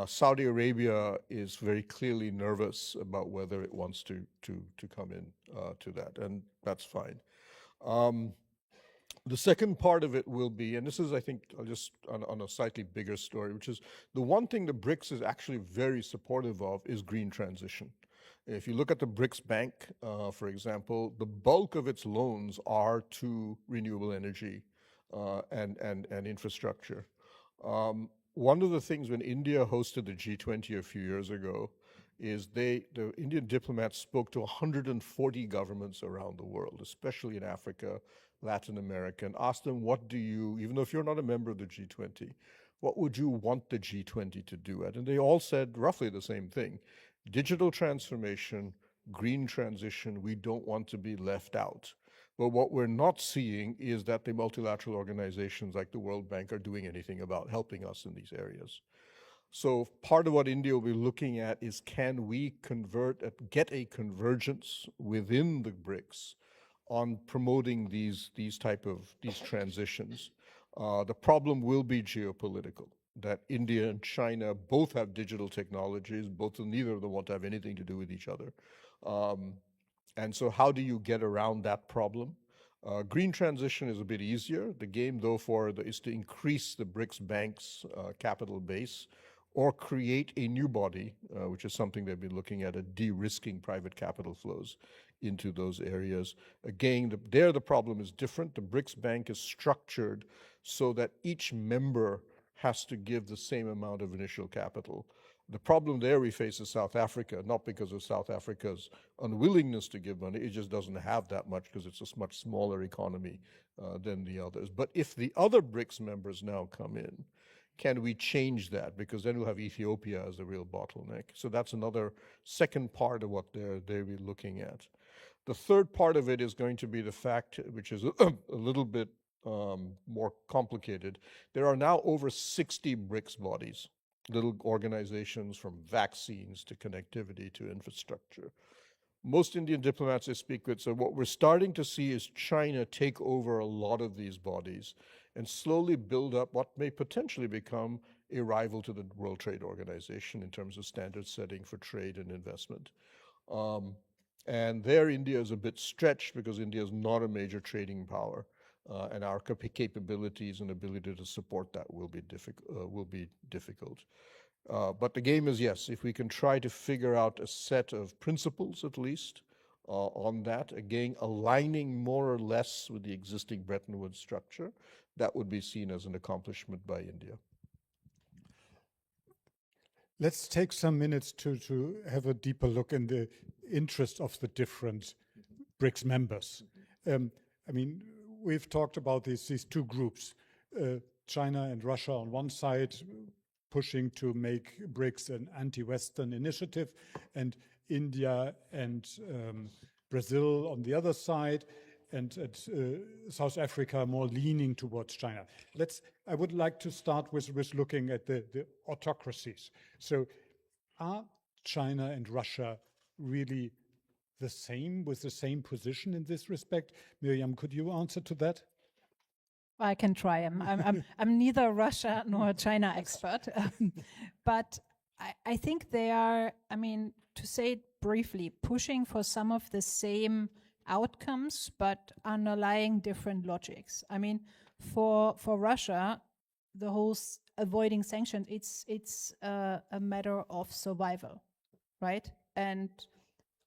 Saudi Arabia is very clearly nervous about whether it wants to come in to that, and that's fine. The second part of it will be, and this is, I think, just on a slightly bigger story, which is the one thing the BRICS is actually very supportive of is green transition. If you look at the BRICS Bank, for example, the bulk of its loans are to renewable energy and infrastructure. One of the things when India hosted the G20 a few years ago is the Indian diplomats spoke to 140 governments around the world, especially in Africa, Latin America, and asked them, what do you, even though if you're not a member of the G20, what would you want the G20 to do at? And they all said roughly the same thing. Digital transformation, green transition, we don't want to be left out. But what we're not seeing is that the multilateral organizations like the World Bank are doing anything about helping us in these areas. So part of what India will be looking at is, can we get a convergence within the BRICS on promoting these transitions? The problem will be geopolitical, that India and China both have digital technologies, neither of them want to have anything to do with each other. And so how do you get around that problem? Green transition is a bit easier. The game, though, is to increase the BRICS Bank's capital base or create a new body, which is something they've been looking at de-risking private capital flows into those areas. Again, the problem is different. The BRICS Bank is structured so that each member has to give the same amount of initial capital. The problem there we face is South Africa, not because of South Africa's unwillingness to give money, it just doesn't have that much because it's a much smaller economy than the others. But if the other BRICS members now come in, can we change that? Because then we'll have Ethiopia as the real bottleneck. So that's another second part of what they'll be looking at. The third part of it is going to be the fact, which is a little bit more complicated. There are now over 60 BRICS bodies, little organizations from vaccines to connectivity to infrastructure. Most Indian diplomats I speak with, so what we're starting to see is China take over a lot of these bodies and slowly build up what may potentially become a rival to the World Trade Organization in terms of standard setting for trade and investment. And there India is a bit stretched because India is not a major trading power. And our capabilities and ability to support that will be difficult. But the game is, yes, if we can try to figure out a set of principles at least on that, again, aligning more or less with the existing Bretton Woods structure, that would be seen as an accomplishment by India. Let's take some minutes to have a deeper look in the interest of the different BRICS members. I mean, we've talked about these two groups, China and Russia on one side, pushing to make BRICS an anti-Western initiative, and India and Brazil on the other side, and South Africa more leaning towards China. I would like to start with looking at the autocracies. So are China and Russia really the same, with the same position in this respect? Miriam, could you answer to that? I can try. I'm neither Russia nor a China expert, but I think they are, I mean, to say it briefly, pushing for some of the same outcomes, but underlying different logics. I mean, for Russia, the whole avoiding sanctions, it's a matter of survival, right? And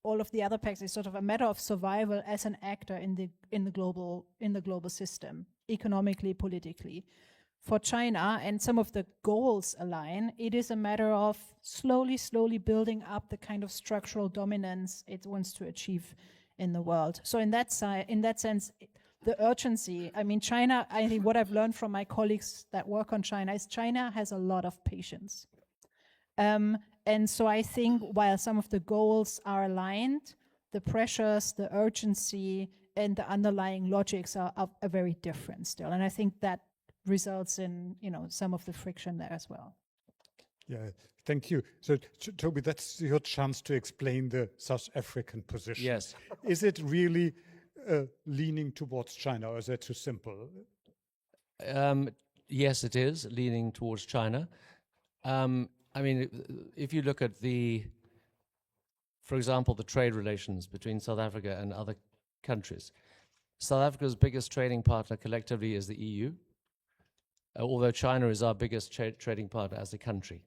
all of the other pacts is sort of a matter of survival as an actor in the global system, economically, politically. For China, and some of the goals align, it is a matter of slowly building up the kind of structural dominance it wants to achieve in the world. So in that sense, the urgency, I mean, China, I think what I've learned from my colleagues that work on China is China has a lot of patience. And so I think while some of the goals are aligned, the pressures, the urgency, and the underlying logics are very different still. And I think that results in, some of the friction there as well. Yeah, thank you. So, Toby, that's your chance to explain the South African position. Yes. Is it really leaning towards China, or is that too simple? Yes, it is leaning towards China. I mean, if you look at for example, the trade relations between South Africa and other countries, South Africa's biggest trading partner collectively is the EU, although China is our biggest trading partner as a country.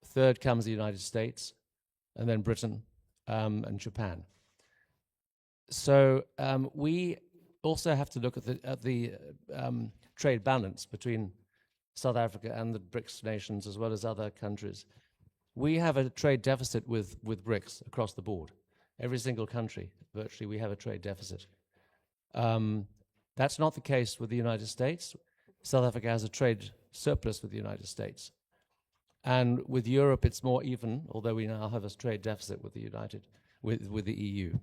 Third comes the United States, and then Britain and Japan. So we also have to look at the trade balance between South Africa and the BRICS nations, as well as other countries. We have a trade deficit with BRICS across the board. Every single country, virtually, we have a trade deficit. That's not the case with the United States. South Africa has a trade surplus with the United States. And with Europe, it's more even, although we now have a trade deficit with the EU.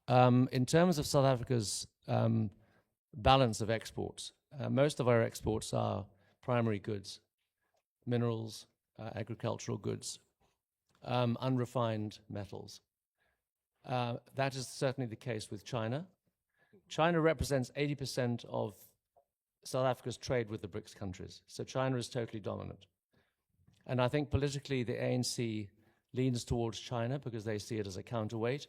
In terms of South Africa's balance of exports, most of our exports are primary goods, minerals, agricultural goods, unrefined metals. That is certainly the case with China. China represents 80% of South Africa's trade with the BRICS countries. So China is totally dominant. And I think politically the ANC leans towards China because they see it as a counterweight.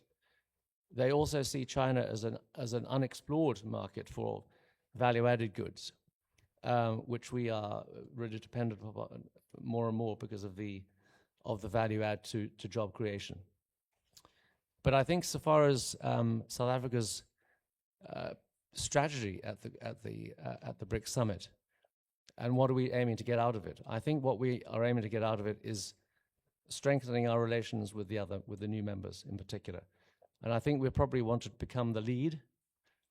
They also see China as an unexplored market for value-added goods, which we are really dependent upon more and more because of the value add to job creation. But I think so far as South Africa's strategy at the BRICS Summit, and what are we aiming to get out of it? I think what we are aiming to get out of it is strengthening our relations with the new members in particular. And I think we probably want to become the lead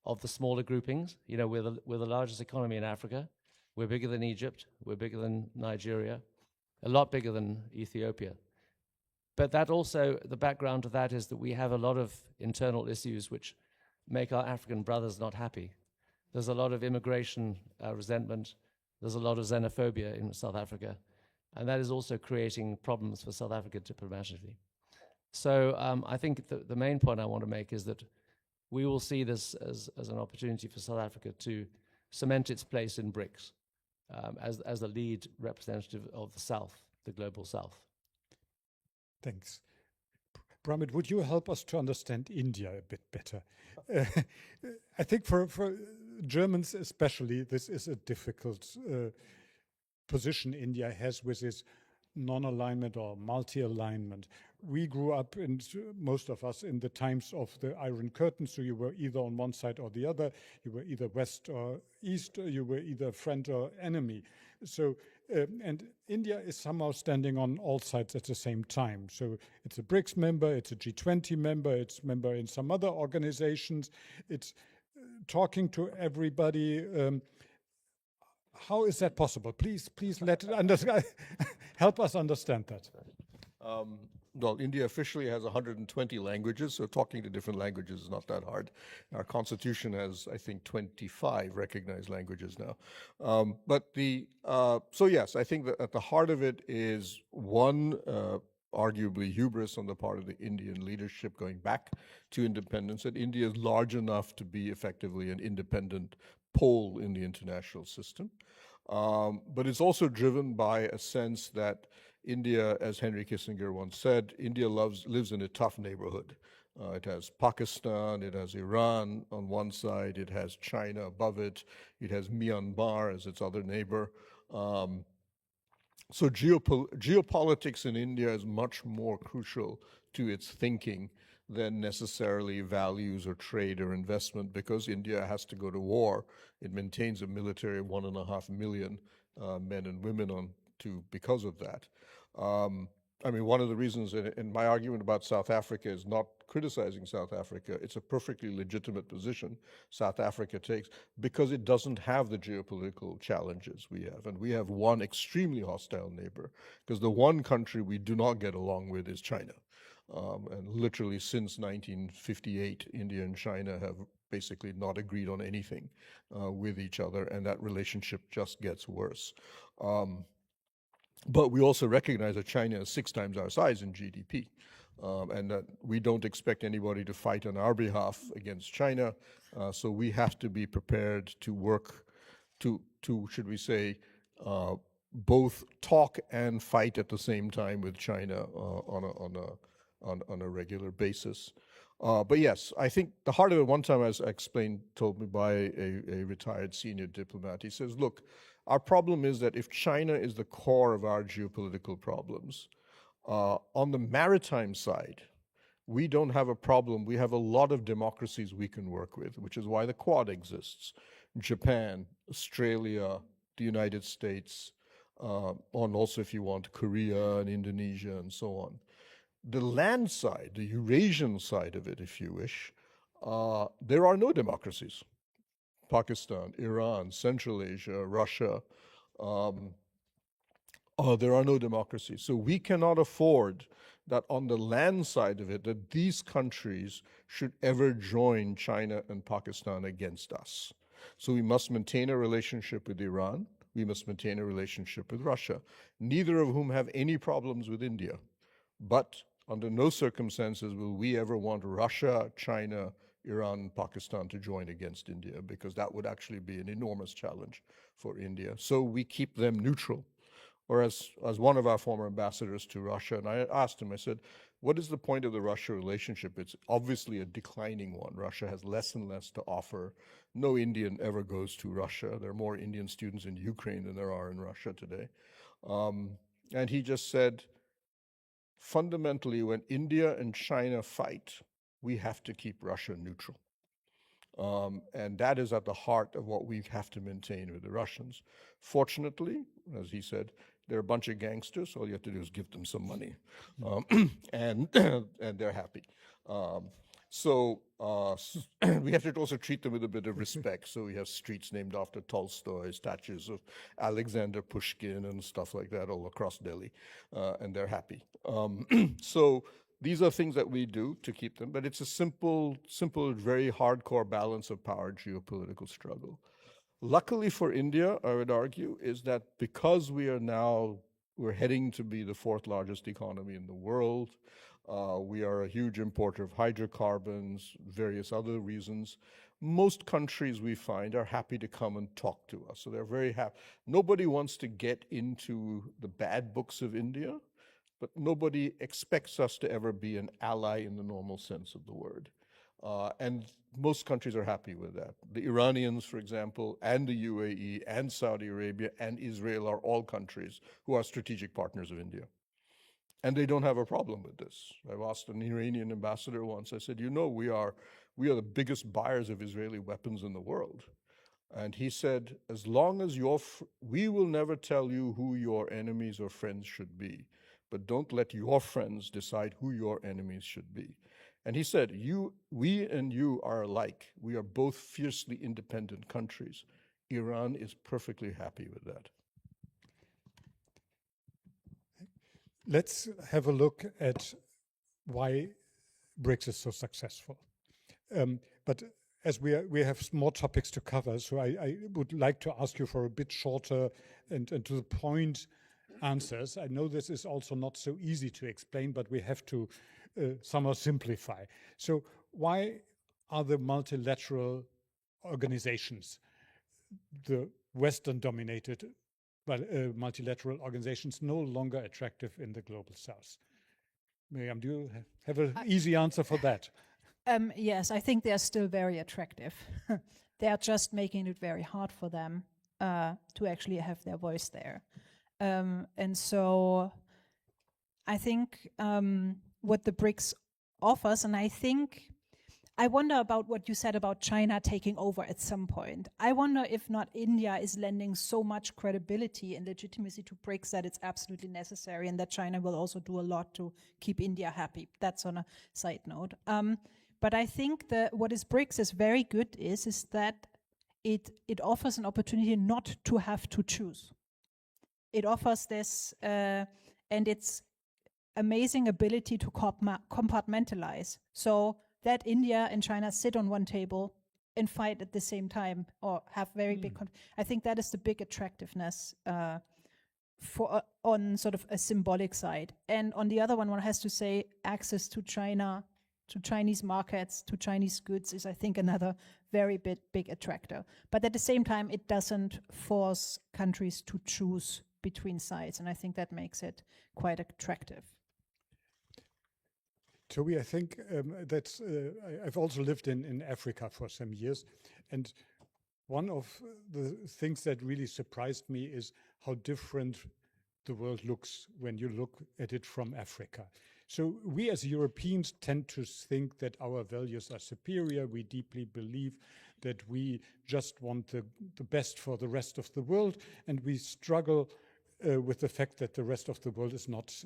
of the smaller groupings. We're the largest economy in Africa. We're bigger than Egypt. We're bigger than Nigeria. A lot bigger than Ethiopia. But that also, the background to that is that we have a lot of internal issues which make our African brothers not happy. There's a lot of immigration resentment. There's a lot of xenophobia in South Africa. And that is also creating problems for South Africa diplomatically. So I think the main point I want to make is that we will see this as an opportunity for South Africa to cement its place in BRICS as a lead representative of the South, the global South. Thanks. Pramit, would you help us to understand India a bit better? I think for Germans especially, this is a difficult position India has with its non-alignment or multi-alignment. We grew up, most of us, in the times of the Iron Curtain, so you were either on one side or the other. You were either west or east, or you were either friend or enemy. So, and India is somehow standing on all sides at the same time. So it's a BRICS member, it's a G20 member, it's member in some other organizations. It's talking to everybody. How is that possible? Please let it help us understand that. Well, India officially has 120 languages, so talking to different languages is not that hard. Our constitution has, I think, 25 recognized languages now. So yes, I think that at the heart of it is one, arguably hubris on the part of the Indian leadership going back to independence, that India is large enough to be effectively an independent pole in the international system. But it's also driven by a sense that India, as Henry Kissinger once said, India lives in a tough neighborhood. It has Pakistan, it has Iran on one side, it has China above it, it has Myanmar as its other neighbor. So geopolitics in India is much more crucial to its thinking than necessarily values or trade or investment, because India has to go to war. It maintains a military of 1.5 million men and women because of that. I mean, one of the reasons in my argument about South Africa is not criticizing South Africa. It's a perfectly legitimate position South Africa takes because it doesn't have the geopolitical challenges we have. And we have one extremely hostile neighbor, because the one country we do not get along with is China. And literally since 1958, India and China have basically not agreed on anything with each other, and that relationship just gets worse. But we also recognize that China is 6 times our size in GDP, and that we don't expect anybody to fight on our behalf against China. So we have to be prepared to work to should we say, both talk and fight at the same time with China on a regular basis. But yes, I think the heart of it, one time, as told me by a retired senior diplomat, he says, look, our problem is that if China is the core of our geopolitical problems, on the maritime side, we don't have a problem. We have a lot of democracies we can work with, which is why the Quad exists. Japan, Australia, the United States, and also, if you want, Korea and Indonesia and so on. The land side, the Eurasian side of it, if you wish, there are no democracies. Pakistan, Iran, Central Asia, Russia, there are no democracies. So we cannot afford that on the land side of it, that these countries should ever join China and Pakistan against us. So we must maintain a relationship with Iran. We must maintain a relationship with Russia, neither of whom have any problems with India. But under no circumstances will we ever want Russia, China, Iran, and Pakistan to join against India, because that would actually be an enormous challenge for India. So we keep them neutral. Or as one of our former ambassadors to Russia, and I asked him, I said, what is the point of the Russia relationship? It's obviously a declining one. Russia has less and less to offer. No Indian ever goes to Russia. There are more Indian students in Ukraine than there are in Russia today. And he just said, fundamentally, when India and China fight, we have to keep Russia neutral. And that is at the heart of what we have to maintain with the Russians. Fortunately, as he said, they're a bunch of gangsters. All you have to do is give them some money, and they're happy. So we have to also treat them with a bit of respect. So we have streets named after Tolstoy, statues of Alexander Pushkin and stuff like that all across Delhi, and they're happy. So these are things that we do to keep them, but it's a simple, very hardcore balance of power geopolitical struggle. Luckily for India, I would argue, is that because we're heading to be the fourth largest economy in the world, we are a huge importer of hydrocarbons, various other reasons. Most countries we find are happy to come and talk to us. So they're very happy. Nobody wants to get into the bad books of India, but nobody expects us to ever be an ally in the normal sense of the word. And most countries are happy with that. The Iranians, for example, and the UAE, and Saudi Arabia, and Israel are all countries who are strategic partners of India. And they don't have a problem with this. I've asked an Iranian ambassador once, I said, you know, we are the biggest buyers of Israeli weapons in the world. And he said, as long as we will never tell you who your enemies or friends should be, but don't let your friends decide who your enemies should be. And he said, we and you are alike. We are both fiercely independent countries. Iran is perfectly happy with that. Let's have a look at why BRICS is so successful. But as we have more topics to cover, so I would like to ask you for a bit shorter and to the point answers. I know this is also not so easy to explain, but we have to somehow simplify. So why are the multilateral organizations, the Western-dominated multilateral organizations, no longer attractive in the global south? Miriam, do you have an easy answer for that? Yes, I think they're still very attractive. They're just making it very hard for them to actually have their voice there. And so I think what the BRICS offers, and I wonder about what you said about China taking over at some point. I wonder if not India is lending so much credibility and legitimacy to BRICS that it's absolutely necessary, and that China will also do a lot to keep India happy. That's on a side note. But I think that what is BRICS is very good is that it offers an opportunity not to have to choose. It offers this, and its amazing ability to compartmentalize. So that India and China sit on one table and fight at the same time, or have very big. I think that is the big attractiveness for on sort of a symbolic side. And on the other one has to say access to China, to Chinese markets, to Chinese goods is, I think, another very big attractor. But at the same time, it doesn't force countries to choose between sides, and I think that makes it quite attractive. Toby, I think that's, I've also lived in Africa for some years, and one of the things that really surprised me is how different the world looks when you look at it from Africa. So we as Europeans tend to think that our values are superior. We deeply believe that we just want the best for the rest of the world, and we struggle with the fact that the rest of the world is not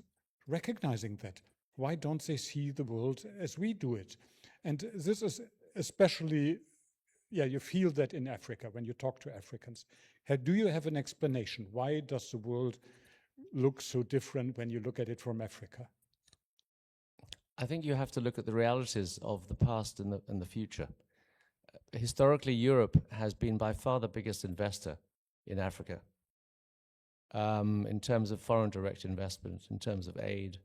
recognizing that. Why don't they see the world as we do it? And this is especially, you feel that in Africa when you talk to Africans. Do you have an explanation? Why does the world look so different when you look at it from Africa? I think you have to look at the realities of the past and the future. Historically, Europe has been by far the biggest investor in Africa in terms of foreign direct investment, in terms of aid,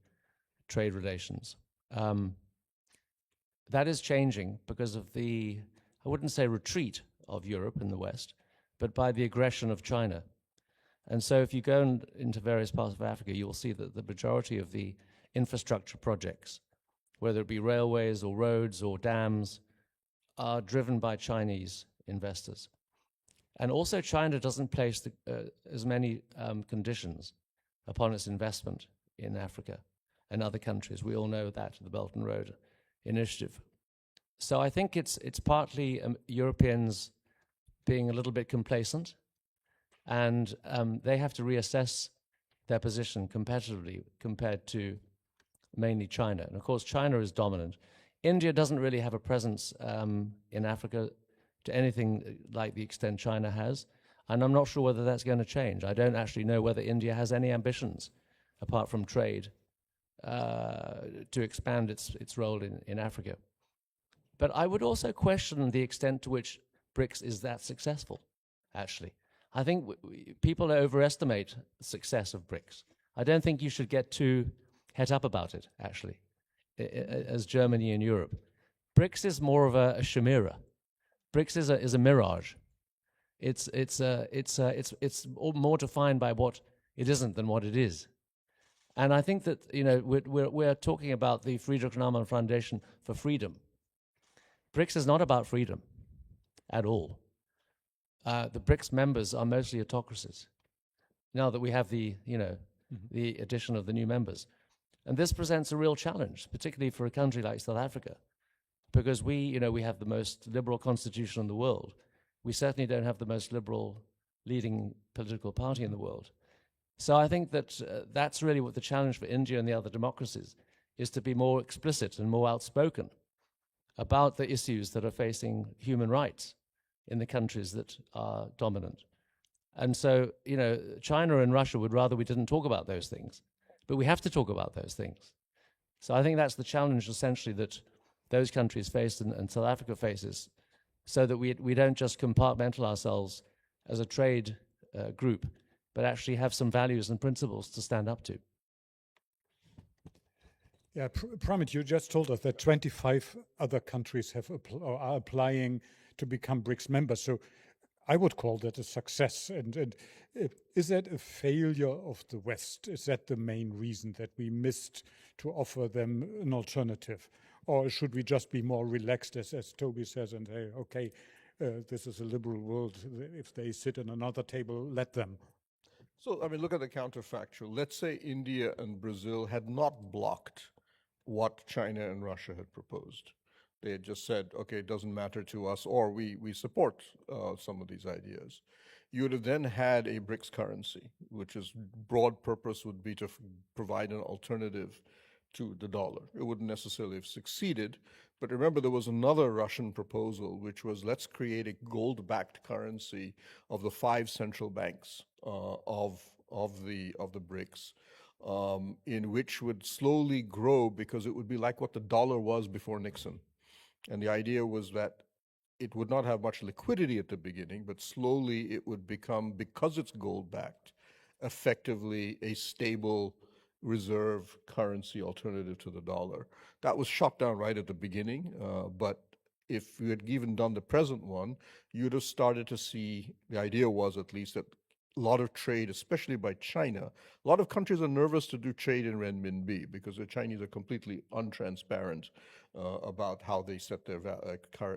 trade relations. That is changing because of the, I wouldn't say retreat of Europe in the West, but by the aggression of China. And so if you go into various parts of Africa, you will see that the majority of the infrastructure projects, whether it be railways or roads or dams, are driven by Chinese investors. And also China doesn't place as many conditions upon its investment in Africa and other countries. We all know that, the Belt and Road Initiative. So I think it's partly Europeans being a little bit complacent, and they have to reassess their position competitively compared to mainly China. And of course, China is dominant. India doesn't really have a presence in Africa to anything like the extent China has, and I'm not sure whether that's going to change. I don't actually know whether India has any ambitions, apart from trade, to expand its role in Africa. But I would also question the extent to which BRICS is that successful, actually. I think people overestimate the success of BRICS. I don't think you should get too het up about it, actually, as Germany and Europe. BRICS is more of a chimera. BRICS is a mirage. It's more defined by what it isn't than what it is. And I think that, you know, we're talking about the Friedrich Naumann Foundation for Freedom. BRICS is not about freedom at all. The BRICS members are mostly autocracies. Now that we have the addition of the new members. And this presents a real challenge, particularly for a country like South Africa, because we have the most liberal constitution in the world. We certainly don't have the most liberal leading political party in the world. So I think that that's really what the challenge for India and the other democracies is, to be more explicit and more outspoken about the issues that are facing human rights in the countries that are dominant. And so, you know, China and Russia would rather we didn't talk about those things, but we have to talk about those things. So I think that's the challenge, essentially, that those countries face and South Africa faces, so that we don't just compartmentalize ourselves as a trade group, but actually have some values and principles to stand up to. Yeah, Pramit, you just told us that 25 other countries are applying to become BRICS members. So I would call that a success. And is that a failure of the West? Is that the main reason that we missed to offer them an alternative? Or should we just be more relaxed, as Toby says, and say, okay, this is a liberal world. If they sit at another table, let them. So, I mean, look at the counterfactual. Let's say India and Brazil had not blocked what China and Russia had proposed. They had just said, okay, it doesn't matter to us, or we support some of these ideas. You would have then had a BRICS currency, which is broad purpose would be to provide an alternative to the dollar. It wouldn't necessarily have succeeded, but remember there was another Russian proposal, which was let's create a gold-backed currency of the 5 central banks of the BRICS, in which would slowly grow because it would be like what the dollar was before Nixon. And the idea was that it would not have much liquidity at the beginning, but slowly it would become, because it's gold-backed, effectively a stable reserve currency alternative to the dollar. That was shot down right at the beginning, but if you had even done the present one, you'd have started to see, the idea was at least, that a lot of trade, especially by China, a lot of countries are nervous to do trade in renminbi because the Chinese are completely untransparent about how they set their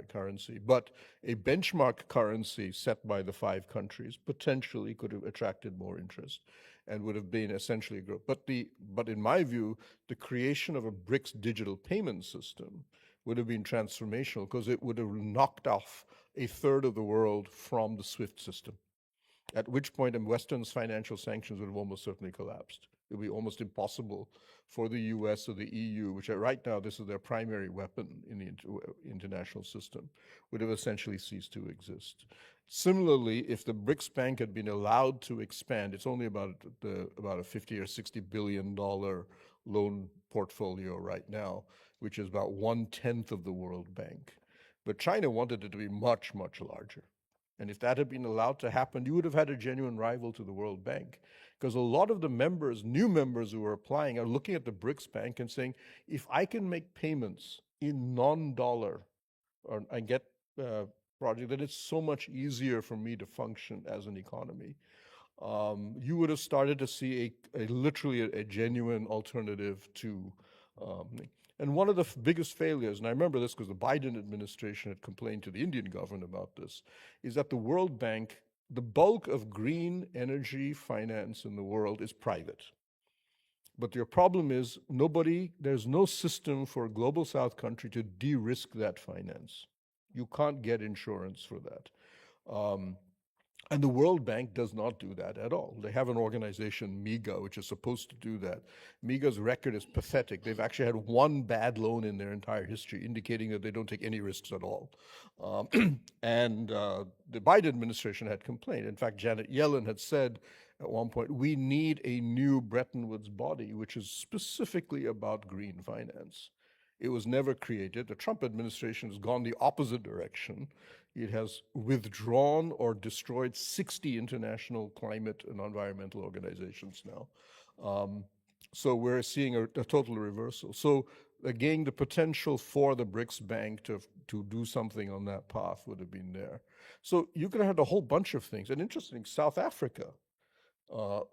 currency. But a benchmark currency set by the 5 countries potentially could have attracted more interest and would have been essentially a growth. But in my view, the creation of a BRICS digital payment system would have been transformational because it would have knocked off a third of the world from the SWIFT system, at which point Western's financial sanctions would have almost certainly collapsed. It would be almost impossible for the US or the EU, which are right now, this is their primary weapon in the international system, would have essentially ceased to exist. Similarly, if the BRICS Bank had been allowed to expand, it's only about a 50 or $60 billion loan portfolio right now, which is about 1/10 of the World Bank. But China wanted it to be much, much larger. And if that had been allowed to happen, you would have had a genuine rival to the World Bank. Because a lot of the members, new members who are applying, are looking at the BRICS Bank and saying, if I can make payments in non-dollar and get project, then it's so much easier for me to function as an economy. You would have started to see literally a genuine alternative to and one of the biggest failures, and I remember this because the Biden administration had complained to the Indian government about this, is that the World Bank, the bulk of green energy finance in the world is private. But your problem is there's no system for a global South country to de-risk that finance. You can't get insurance for that. And the World Bank does not do that at all. They have an organization, MIGA, which is supposed to do that. MIGA's record is pathetic. They've actually had one bad loan in their entire history, indicating that they don't take any risks at all. And the Biden administration had complained. In fact, Janet Yellen had said, at one point, we need a new Bretton Woods body, which is specifically about green finance. It was never created. The Trump administration has gone the opposite direction. It has withdrawn or destroyed 60 international climate and environmental organizations now. So we're seeing a total reversal. So again, the potential for the BRICS Bank to do something on that path would have been there. So you could have had a whole bunch of things. And interesting, South Africa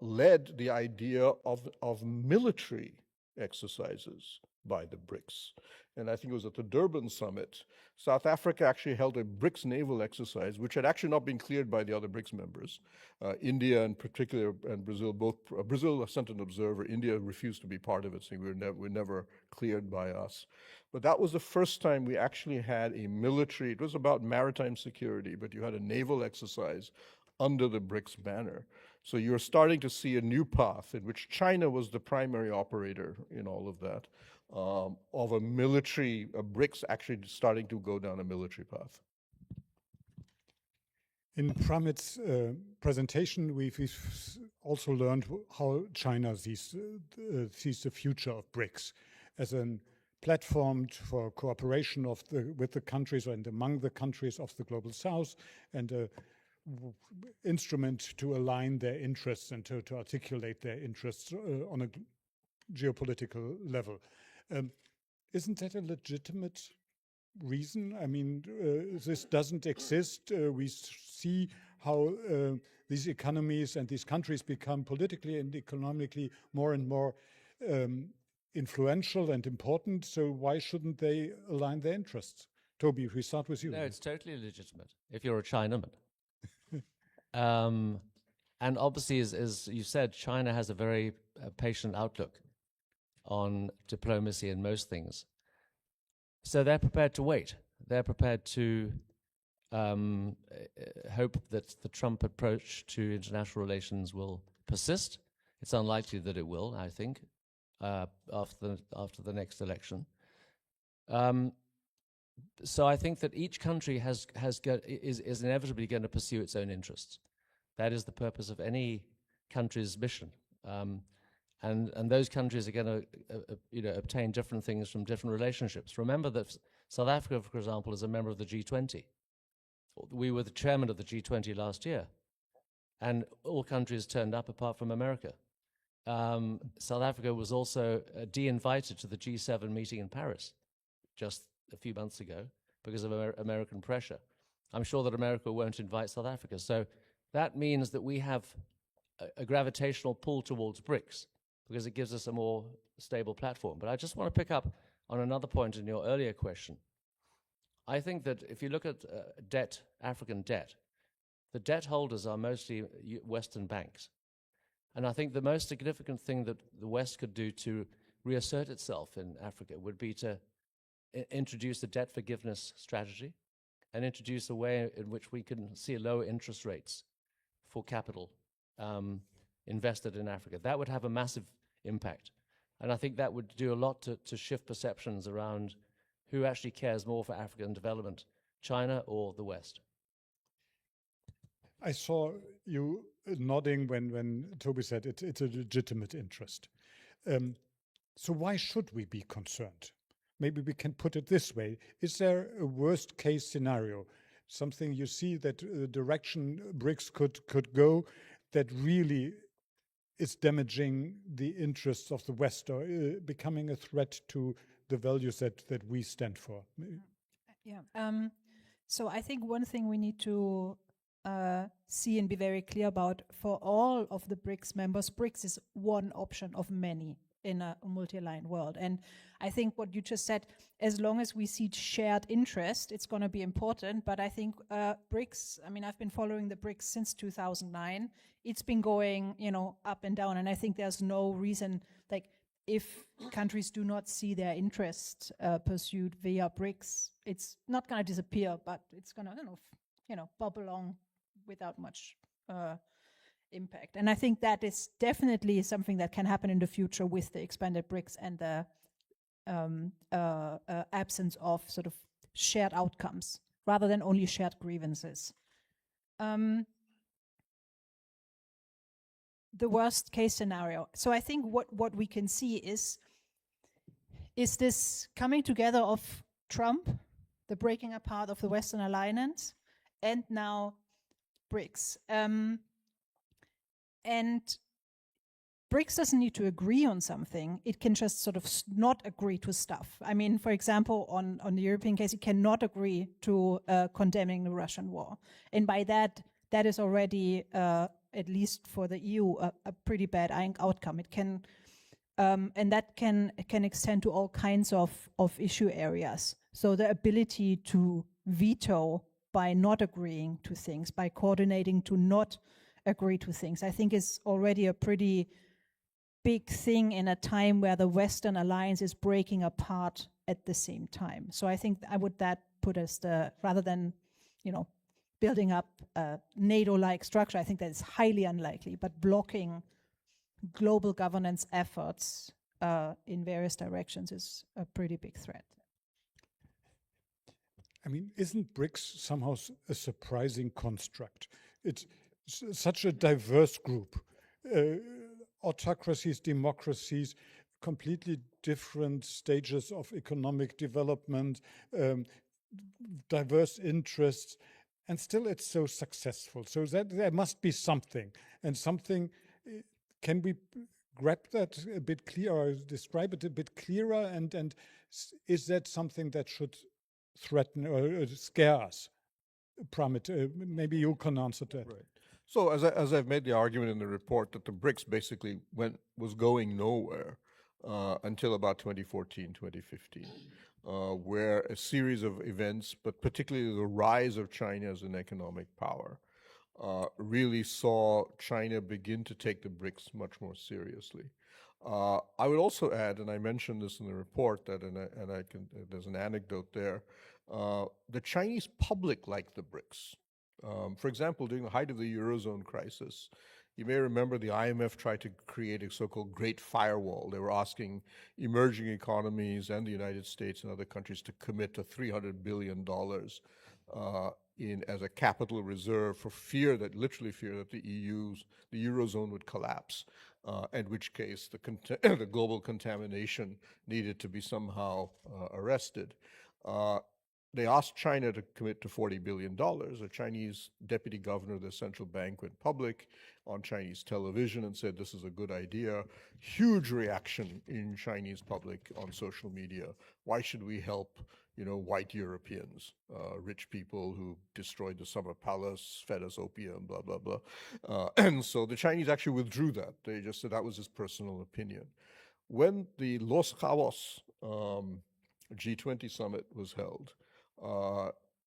led the idea of military exercises by the BRICS. And I think it was at the Durban Summit, South Africa actually held a BRICS naval exercise, which had actually not been cleared by the other BRICS members. India in particular and Brazil, both Brazil sent an observer, India refused to be part of it, saying we're never cleared by us. But that was the first time we actually had a military, it was about maritime security, but you had a naval exercise under the BRICS banner. So you're starting to see a new path in which China was the primary operator in all of that, of a military, BRICS actually starting to go down a military path. In Pramit's presentation, we've also learned how China sees the future of BRICS as a platform for cooperation with the countries and among the countries of the Global South, and a instrument to align their interests and to articulate their interests on a geopolitical level. Isn't that a legitimate reason? I mean, this doesn't exist. We see how these economies and these countries become politically and economically more and more influential and important. So why shouldn't they align their interests? Toby, if we start with you. No, it's totally legitimate if you're a Chinaman. And obviously, as you said, China has a very patient outlook on diplomacy and most things. So they're prepared to wait. They're prepared to hope that the Trump approach to international relations will persist. It's unlikely that it will, I think, after the next election. So I think that each country is inevitably going to pursue its own interests. That is the purpose of any country's mission. And those countries are going to obtain different things from different relationships. Remember that South Africa, for example, is a member of the G20. We were the chairman of the G20 last year, and all countries turned up apart from America. South Africa was also de-invited to the G7 meeting in Paris just a few months ago because of American pressure. I'm sure that America won't invite South Africa. So that means that we have a gravitational pull towards BRICS because it gives us a more stable platform. But I just want to pick up on another point in your earlier question. I think that if you look at debt, African debt, the debt holders are mostly Western banks. And I think the most significant thing that the West could do to reassert itself in Africa would be to introduce a debt forgiveness strategy and introduce a way in which we can see lower interest rates for capital invested in Africa. That would have a massive impact. And I think that would do a lot to shift perceptions around who actually cares more for African development, China or the West. I saw you nodding when Toby said it's a legitimate interest. So why should we be concerned? Maybe we can put it this way. Is there a worst case scenario, something you see that the direction BRICS could go that really is damaging the interests of the West or becoming a threat to the values that we stand for? Yeah. So I think one thing we need to see and be very clear about for all of the BRICS members, BRICS is one option of many in a multi-aligned world. And I think what you just said, as long as we see shared interest, it's going to be important. But I think BRICS, I mean, I've been following the BRICS since 2009. It's been going, up and down. And I think there's no reason, like, if countries do not see their interest pursued via BRICS, it's not going to disappear, but it's going to, bob along without much impact. And I think that is definitely something that can happen in the future with the expanded BRICS and the absence of sort of shared outcomes rather than only shared grievances. the worst case scenario. So I think what we can see is this coming together of Trump, the breaking apart of the Western alliance, and now BRICS. And BRICS doesn't need to agree on something. It can just sort of not agree to stuff. I mean, for example, on the European case, it cannot agree to condemning the Russian war. And by that is already, at least for the EU, a pretty bad outcome. It can, and that can extend to all kinds of issue areas. So the ability to veto by not agreeing to things, by coordinating to not agree to things, I think is already a pretty big thing in a time where the Western alliance is breaking apart at the same time. So I think I would that put as the, rather than, building up a NATO-like structure, I think that is highly unlikely, but blocking global governance efforts in various directions is a pretty big threat. I mean, isn't BRICS somehow a surprising construct? It's such a diverse group. Autocracies, democracies, completely different stages of economic development, diverse interests, and still it's so successful. So that there must be something, and something. Can we grab that a bit clearer, or describe it a bit clearer, and is that something that should threaten or scare us? Pramit, maybe you can answer that. Right. So as I've made the argument in the report that the BRICS basically was going nowhere until about 2014, 2015, where a series of events, but particularly the rise of China as an economic power, really saw China begin to take the BRICS much more seriously. I would also add, and I mentioned this in the report, that there's an anecdote there. The Chinese public liked the BRICS. For example, during the height of the Eurozone crisis, you may remember the IMF tried to create a so-called Great Firewall. They were asking emerging economies and the United States and other countries to commit to $300 billion as a capital reserve for literally fear that the Eurozone would collapse, in which case the global contamination needed to be somehow arrested. They asked China to commit to $40 billion. A Chinese deputy governor of the central bank went public on Chinese television and said this is a good idea. Huge reaction in Chinese public on social media. Why should we help, white Europeans, rich people who destroyed the Summer Palace, fed us opium, blah, blah, blah. And so the Chinese actually withdrew that. They just said that was his personal opinion. When the Los Cabos G20 summit was held,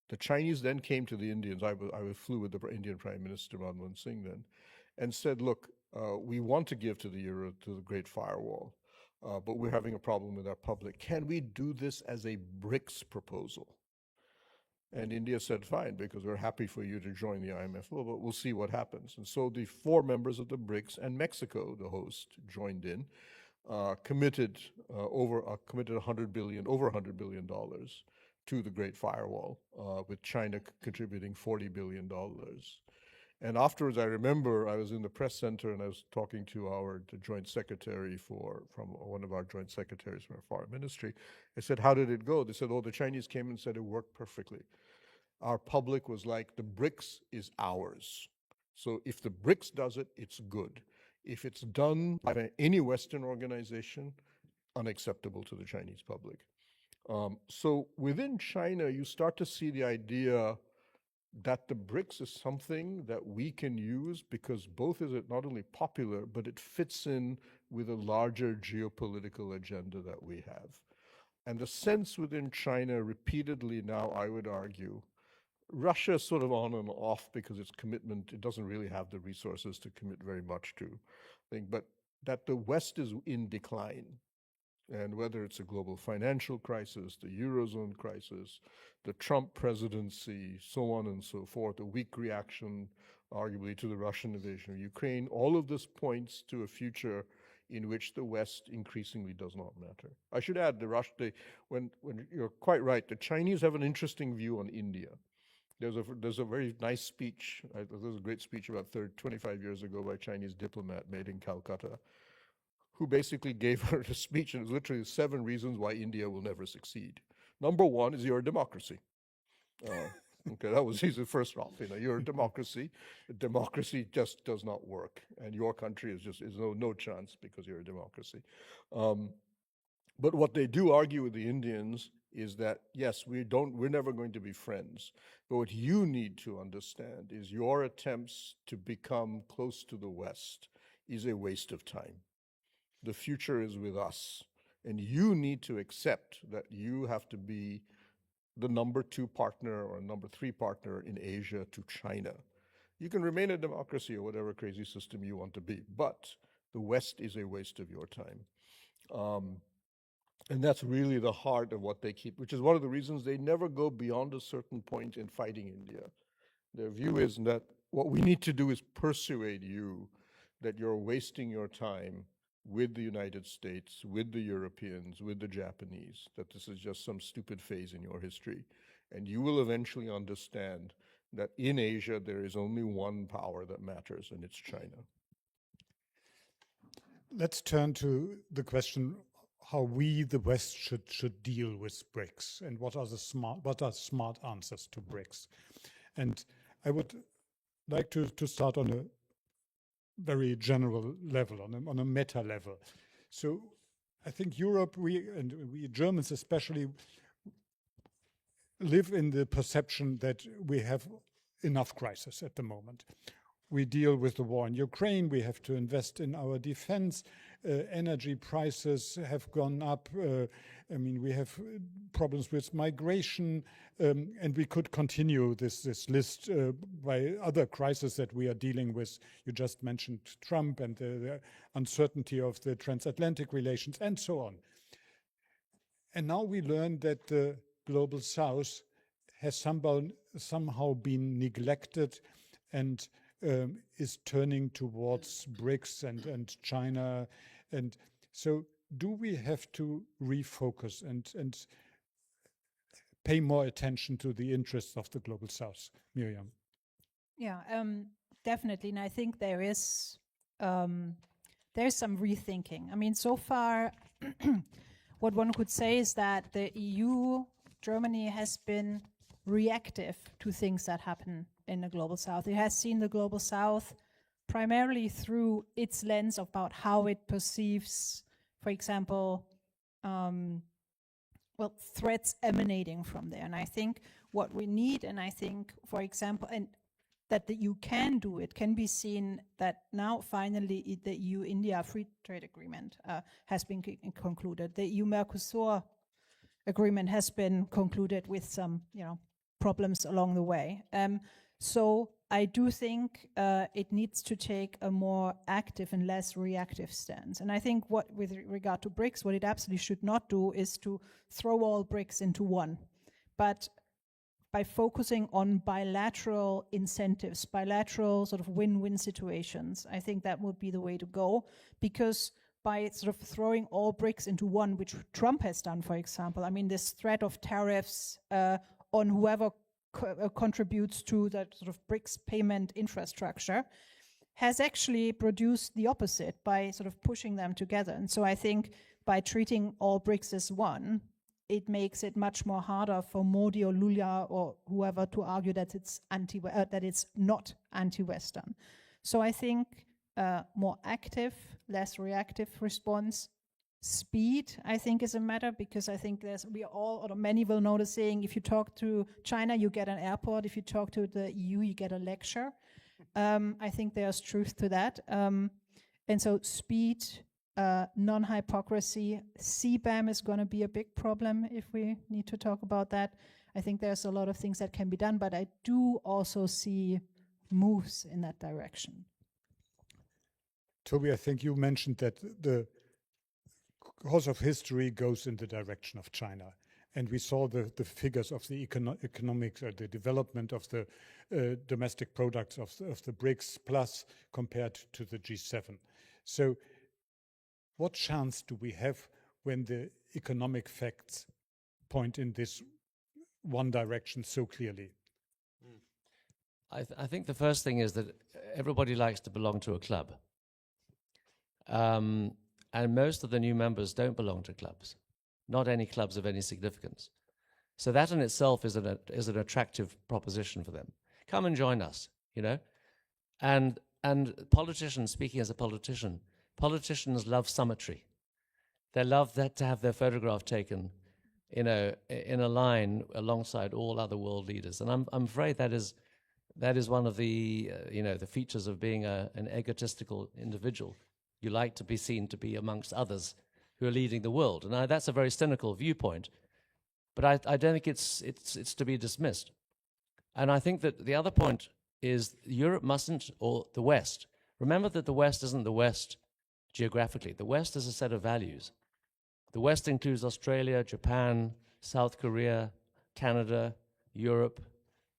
the Chinese then came to the Indians. I flew with the Indian Prime Minister Manmohan Singh then, and said, "Look, we want to give to the Great Firewall, but we're having a problem with our public. Can we do this as a BRICS proposal?" And India said, "Fine, because we're happy for you to join the IMF. Well, but we'll see what happens." And so the 4 members of the BRICS and Mexico, the host, joined in, committed over $100 billion to the Great Firewall, with China contributing $40 billion. And afterwards, I remember I was in the press center and I was talking to the joint secretary from one of our joint secretaries from our foreign ministry. I said, "How did it go?" They said, "Oh, the Chinese came and said it worked perfectly. Our public was like, the BRICS is ours. So if the BRICS does it, it's good. If it's done by any Western organization, unacceptable to the Chinese public." So within China, you start to see the idea that the BRICS is something that we can use because both is it not only popular, but it fits in with a larger geopolitical agenda that we have. And the sense within China repeatedly now, I would argue, Russia is sort of on and off because its commitment, it doesn't really have the resources to commit very much to, but that the West is in decline. And whether it's a global financial crisis, the Eurozone crisis, the Trump presidency, so on and so forth, a weak reaction, arguably, to the Russian invasion of Ukraine, all of this points to a future in which the West increasingly does not matter. I should add, when you're quite right, the Chinese have an interesting view on India. There's a very nice speech. There's a great speech about 25 years ago by a Chinese diplomat made in Calcutta, who basically gave her a speech, and it was literally 7 reasons why India will never succeed. Number 1 is you're a democracy. Okay, that was easy first off. You're a democracy. Democracy just does not work, and your country is no chance because you're a democracy. But what they do argue with the Indians is that yes, we're never going to be friends. But what you need to understand is your attempts to become close to the West is a waste of time. The future is with us, and you need to accept that you have to be the number 2 partner or number 3 partner in Asia to China. You can remain a democracy or whatever crazy system you want to be, but the West is a waste of your time. And that's really the heart of what they keep, which is one of the reasons they never go beyond a certain point in fighting India. Their view is that what we need to do is persuade you that you're wasting your time with the United States, with the Europeans, with the Japanese, that this is just some stupid phase in your history. And you will eventually understand that in Asia, there is only one power that matters, and it's China. Let's turn to the question how we, the West, should deal with BRICS, and what are smart answers to BRICS. And I would like to start on a very general level, on a meta level. So I think Europe, we Germans especially, live in the perception that we have enough crisis at the moment. We deal with the war in Ukraine, we have to invest in our defense, energy prices have gone up, we have problems with migration, and we could continue this list by other crises that we are dealing with. You just mentioned Trump and the uncertainty of the transatlantic relations and so on. And now we learn that the Global South has somehow been neglected and is turning towards BRICS and China. And so do we have to refocus and pay more attention to the interests of the Global South? Miriam. Yeah, definitely. And I think there's some rethinking. So far, what one could say is that the EU, Germany, has been reactive to things that happen in the Global South. It has seen the Global South primarily through its lens about how it perceives, for example, threats emanating from there. And I think what we need, and I think, for example, and that you can do, it can be seen that now finally the EU-India free trade agreement has been concluded. The EU-Mercosur agreement has been concluded with some, problems along the way. So I do think it needs to take a more active and less reactive stance. And I think with regard to BRICS, what it absolutely should not do is to throw all BRICS into one, but by focusing on bilateral incentives, bilateral sort of win-win situations, I think that would be the way to go, because by sort of throwing all BRICS into one, which Trump has done, for example, this threat of tariffs on whoever contributes to that sort of BRICS payment infrastructure has actually produced the opposite by sort of pushing them together. And so I think by treating all BRICS as one, it makes it much more harder for Modi or Lula or whoever to argue that it's not anti-Western. So I think more active, less reactive response. Speed, I think, is a matter, because I think many will know the saying, if you talk to China, you get an airport. If you talk to the EU, you get a lecture. I think there's truth to that. And so speed, non-hypocrisy, CBAM is going to be a big problem if we need to talk about that. I think there's a lot of things that can be done, but I do also see moves in that direction. Toby, I think you mentioned that the course of history goes in the direction of China. And we saw the figures of the economics or the development of the domestic products of the BRICS plus compared to the G7. So what chance do we have when the economic facts point in this one direction so clearly? I think the first thing is that everybody likes to belong to a club. And most of the new members don't belong to clubs, not any clubs of any significance. So that in itself is an attractive proposition for them. Come and join us, you know. And politicians, speaking as a politician, politicians love symmetry. They love that to have their photograph taken, you know, in a line alongside all other world leaders. And I'm afraid that is one of the you know, the features of being an egotistical individual. You like to be seen to be amongst others who are leading the world, and that's a very cynical viewpoint. But I don't think it's to be dismissed. And I think that the other point is Europe mustn't, or the West. Remember that the West isn't the West geographically. The West is a set of values. The West includes Australia, Japan, South Korea, Canada, Europe,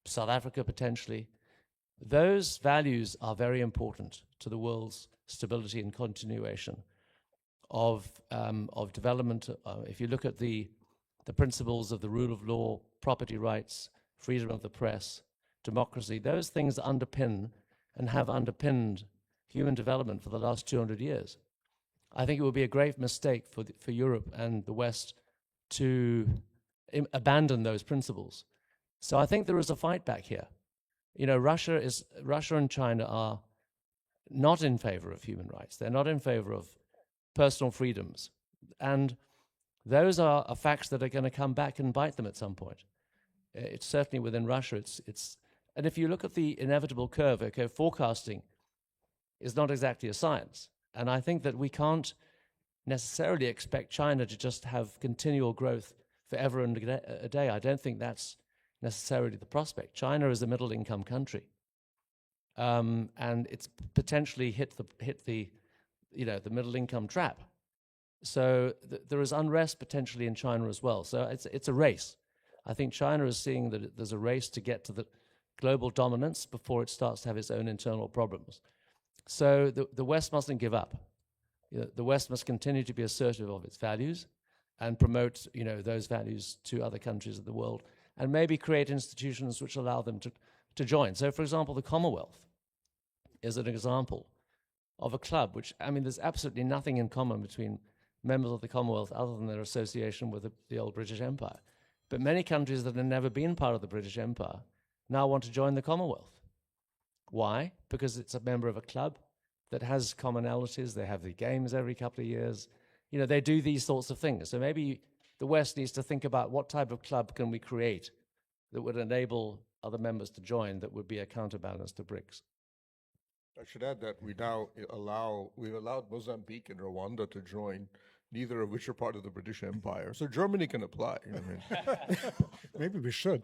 South Africa potentially. Those values are very important to the world's stability and continuation of development. If you look at the principles of the rule of law, property rights, freedom of the press, democracy, those things underpin and have underpinned human development for the last 200 years. I think it would be a grave mistake for Europe and the West to abandon those principles. So I think there is a fight back here. You know, Russia and China are not in favor of human rights. They're not in favor of personal freedoms. And those are facts that are going to come back and bite them at some point. It's certainly within Russia. And if you look at the inevitable curve, okay, forecasting is not exactly a science. And I think that we can't necessarily expect China to just have continual growth forever and a day. I don't think that's necessarily the prospect. China is a middle-income country, and it's potentially hit the the middle-income trap. So there is unrest potentially in China as well. So it's a race. I think China is seeing that there's a race to get to the global dominance before it starts to have its own internal problems. So the West mustn't give up. You know, the West must continue to be assertive of its values and promote those values to other countries of the world, and maybe create institutions which allow them to join. So, for example, the Commonwealth is an example of a club which, I mean, there's absolutely nothing in common between members of the Commonwealth other than their association with the old British Empire. But many countries that have never been part of the British Empire now want to join the Commonwealth. Why? Because it's a member of a club that has commonalities. They have the games every couple of years. You know, they do these sorts of things. So maybe the West needs to think about what type of club can we create that would enable other members to join that would be a counterbalance to BRICS. I should add that we've allowed Mozambique and Rwanda to join, neither of which are part of the British Empire. So Germany can apply. You know what I mean? Maybe we should.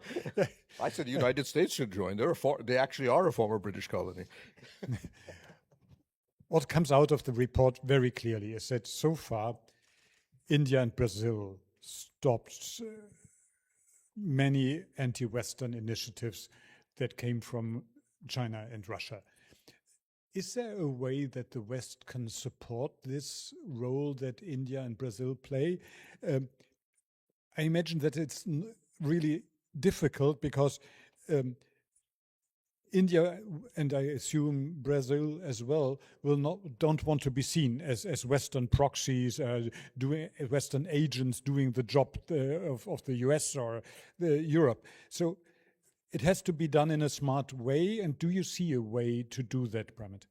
I said the United States should join. They actually are a former British colony. What comes out of the report very clearly is that so far, India and Brazil stopped many anti-Western initiatives that came from China and Russia. Is there a way that the West can support this role that India and Brazil play? I imagine that it's really difficult because India, and I assume Brazil as well, don't want to be seen as Western proxies, doing Western agents doing the job of the US or Europe. So it has to be done in a smart way. And do you see a way to do that, Pramit?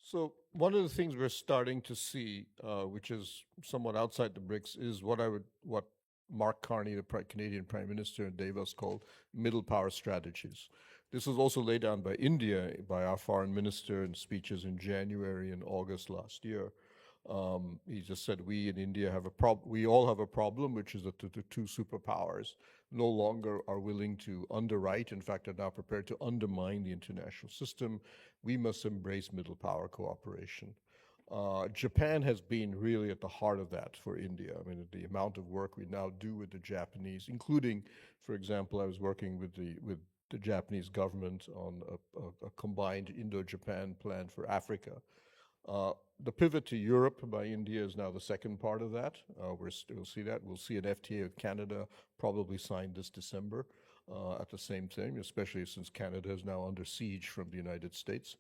So one of the things we're starting to see, which is somewhat outside the BRICS, is what Mark Carney, the Canadian Prime Minister, in Davos called middle power strategies. This was also laid down by India, by our foreign minister in speeches in January and August last year. He just said we in India have a problem. We all have a problem, which is that the two superpowers no longer are willing to underwrite. In fact, are now prepared to undermine the international system. We must embrace middle power cooperation. Japan has been really at the heart of that for India. I mean, the amount of work we now do with the Japanese, including, for example, I was working with the Japanese government on a combined Indo-Japan plan for Africa. The pivot to Europe by India is now the second part of that. We'll see that. We'll see an FTA with Canada probably signed this December. at the same time, especially since Canada is now under siege from the United States.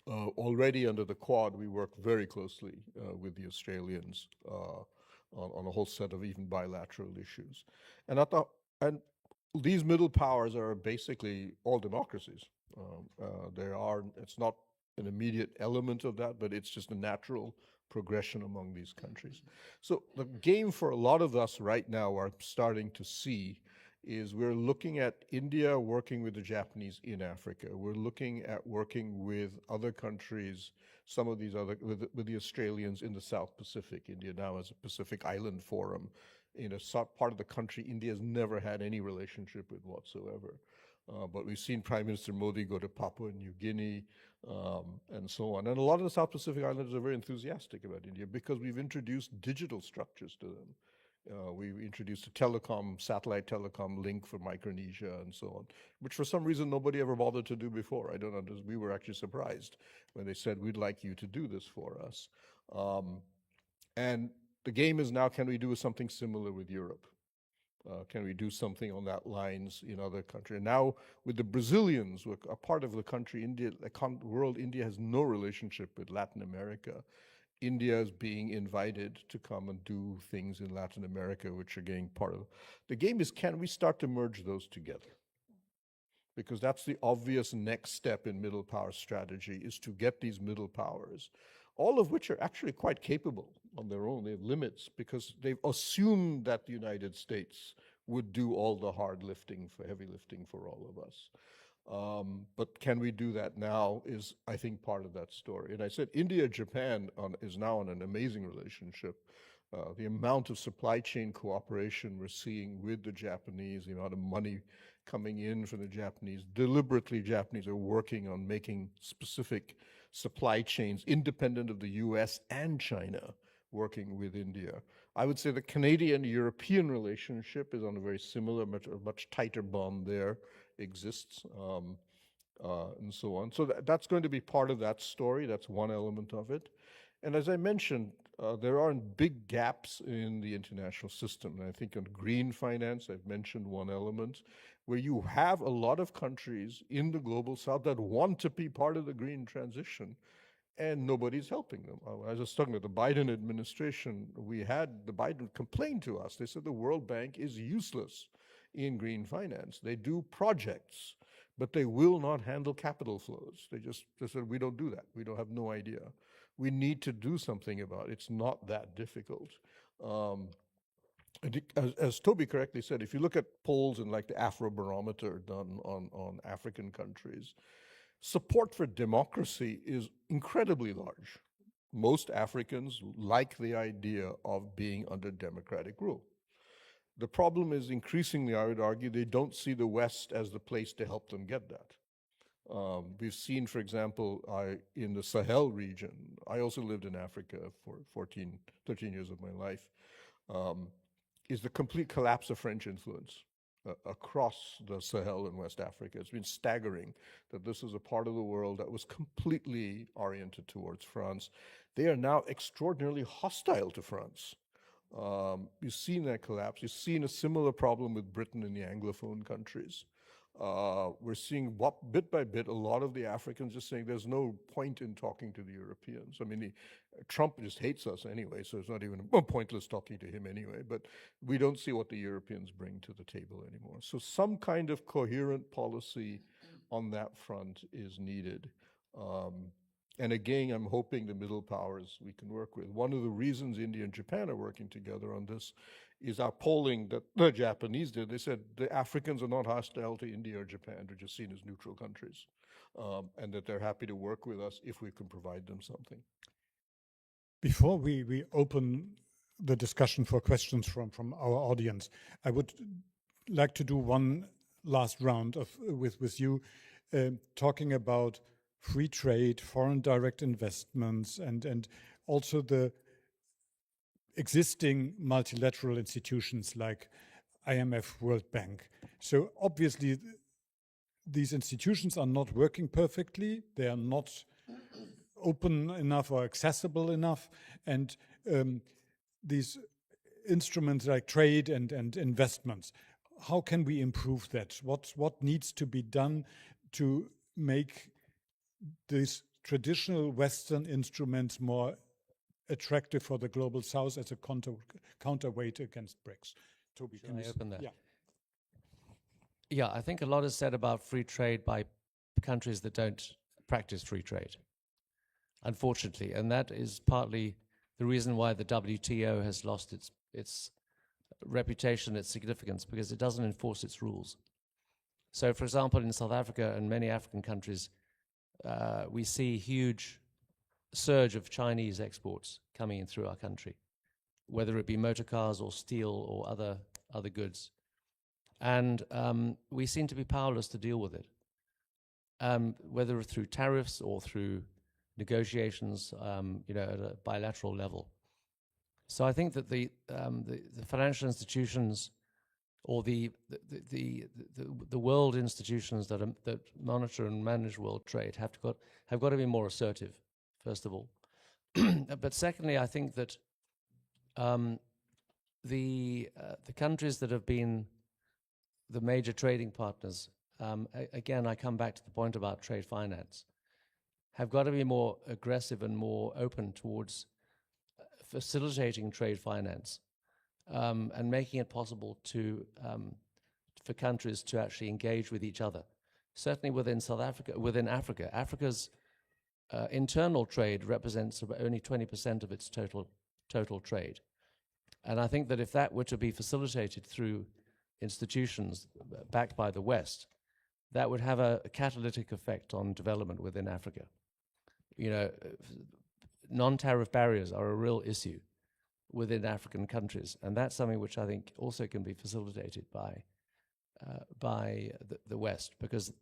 Already under the Quad, we work very closely with the Australians on a whole set of even bilateral issues. And these middle powers are basically all democracies. It's not an immediate element of that, but it's just a natural progression among these countries. So the game for a lot of us right now are starting to see is we're looking at India working with the Japanese in Africa. We're looking at working with other countries, some of these other, with the Australians in the South Pacific. India now has a Pacific Island Forum in a part of the country India has never had any relationship with whatsoever. But we've seen Prime Minister Modi go to Papua New Guinea and so on. And a lot of the South Pacific Islanders are very enthusiastic about India because we've introduced digital structures to them. We introduced a satellite telecom link for Micronesia and so on, which for some reason nobody ever bothered to do before. I don't understand. We were actually surprised when they said, we'd like you to do this for us. And the game is now, can we do something similar with Europe? Can we do something on that lines in other countries? And now with the Brazilians, who are part of the country, India, India has no relationship with Latin America. India is being invited to come and do things in Latin America, which are getting part of the game is, can we start to merge those together? Because that's the obvious next step in middle power strategy, is to get these middle powers, all of which are actually quite capable on their own. They have limits because they've assumed that the United States would do all the hard lifting, heavy lifting for all of us. But can we do that now is, I think, part of that story. And I said India-Japan is now on an amazing relationship. The amount of supply chain cooperation we're seeing with the Japanese, the amount of money coming in from the Japanese, deliberately Japanese are working on making specific supply chains independent of the US and China, working with India. I would say the Canadian-European relationship is on a very similar, much tighter bond there exists, and so on. So that's going to be part of that story. That's one element of it. And as I mentioned, there are big gaps in the international system. And I think on green finance, I've mentioned one element, where you have a lot of countries in the global south that want to be part of the green transition, and nobody's helping them. I was just talking to the Biden administration. We had the Biden complain to us. They said the World Bank is useless in green finance. They do projects, but they will not handle capital flows. They said, we don't do that. We don't have no idea. We need to do something about it. It's not that difficult. As Toby correctly said, if you look at polls in like the Afrobarometer done on African countries, support for democracy is incredibly large. Most Africans like the idea of being under democratic rule. The problem is increasingly, I would argue, they don't see the West as the place to help them get that. We've seen, for example, in the Sahel region, I also lived in Africa for 13 years of my life, is the complete collapse of French influence across the Sahel in West Africa. It's been staggering that this is a part of the world that was completely oriented towards France. They are now extraordinarily hostile to France. You've seen that collapse. You've seen a similar problem with Britain and the Anglophone countries. We're seeing bit by bit, a lot of the Africans just saying there's no point in talking to the Europeans. I mean, Trump just hates us anyway, so it's not even pointless talking to him anyway, but we don't see what the Europeans bring to the table anymore. So some kind of coherent policy on that front is needed. And again, I'm hoping the middle powers we can work with. One of the reasons India and Japan are working together on this is our polling that the Japanese did. They said the Africans are not hostile to India or Japan. They're just seen as neutral countries, and that they're happy to work with us if we can provide them something. Before we open the discussion for questions from our audience, I would like to do one last round with you, talking about free trade, foreign direct investments, and also the existing multilateral institutions like IMF, World Bank. So obviously, these institutions are not working perfectly. They are not open enough or accessible enough. And these instruments like trade and investments, how can we improve that? What needs to be done to make these traditional Western instruments more attractive for the global South as a counterweight against BRICS? Toby, Can I open that? Yeah. Yeah, I think a lot is said about free trade by countries that don't practice free trade, unfortunately, and that is partly the reason why the WTO has lost its reputation, its significance, because it doesn't enforce its rules. So, for example, in South Africa and many African countries, we see huge surge of Chinese exports coming in through our country, whether it be motor cars or steel or other goods. And we seem to be powerless to deal with it, whether through tariffs or through negotiations, at a bilateral level. So I think that the financial institutions or the world institutions that monitor and manage world trade have got to be more assertive, first of all. But secondly, I think that the countries that have been the major trading partners, again, I come back to the point about trade finance, have got to be more aggressive and more open towards facilitating trade finance and making it possible for countries to actually engage with each other. Certainly within Africa. Africa's internal trade represents only 20% of its total trade. And I think that if that were to be facilitated through institutions backed by the West, that would have a catalytic effect on development within Africa. Non-tariff barriers are a real issue within African countries, and that's something which I think also can be facilitated by the West, because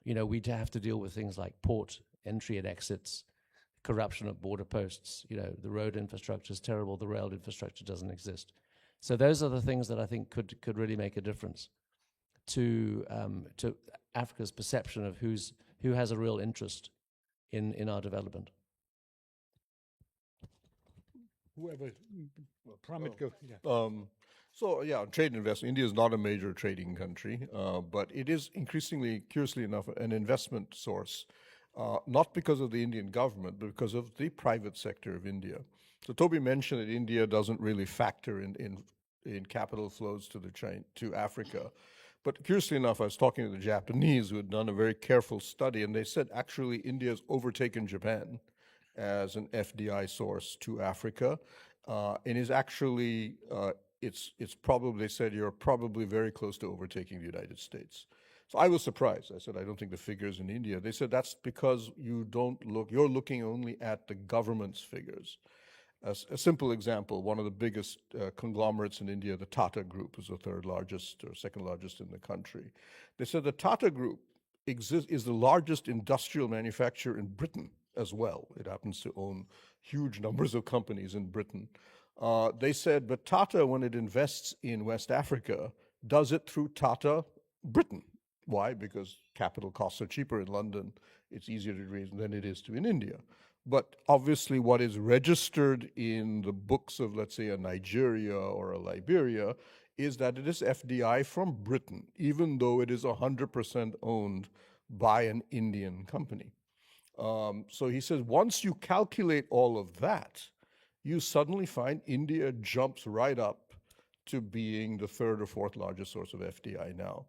we'd have to deal with things like port entry and exits, corruption at border posts. The road infrastructure is terrible, the rail infrastructure doesn't exist. So those are the things that I think could really make a difference to Africa's perception of who has a real interest in our development. Whoever, Pramit, go. Yeah. Trade and investment. India is not a major trading country, but it is increasingly, curiously enough, an investment source, not because of the Indian government, but because of the private sector of India. So Toby mentioned that India doesn't really factor in capital flows to Africa. But curiously enough, I was talking to the Japanese who had done a very careful study, and they said actually India has overtaken Japan as an FDI source to Africa, and is actually, it's probably, they said, you're probably very close to overtaking the United States. So I was surprised. I said, I don't think the figures in India. They said that's because you're looking only at the government's figures. A simple example, one of the biggest conglomerates in India, the Tata Group, is the third largest or second largest in the country. They said the Tata Group is the largest industrial manufacturer in Britain as well. It happens to own huge numbers of companies in Britain. They said, but Tata, when it invests in West Africa, does it through Tata Britain. Why? Because capital costs are cheaper in London. It's easier to raise than it is in India. But obviously what is registered in the books of, let's say, a Nigeria or a Liberia is that it is FDI from Britain, even though it is 100% owned by an Indian company. So he says, once you calculate all of that, you suddenly find India jumps right up to being the third or fourth largest source of FDI now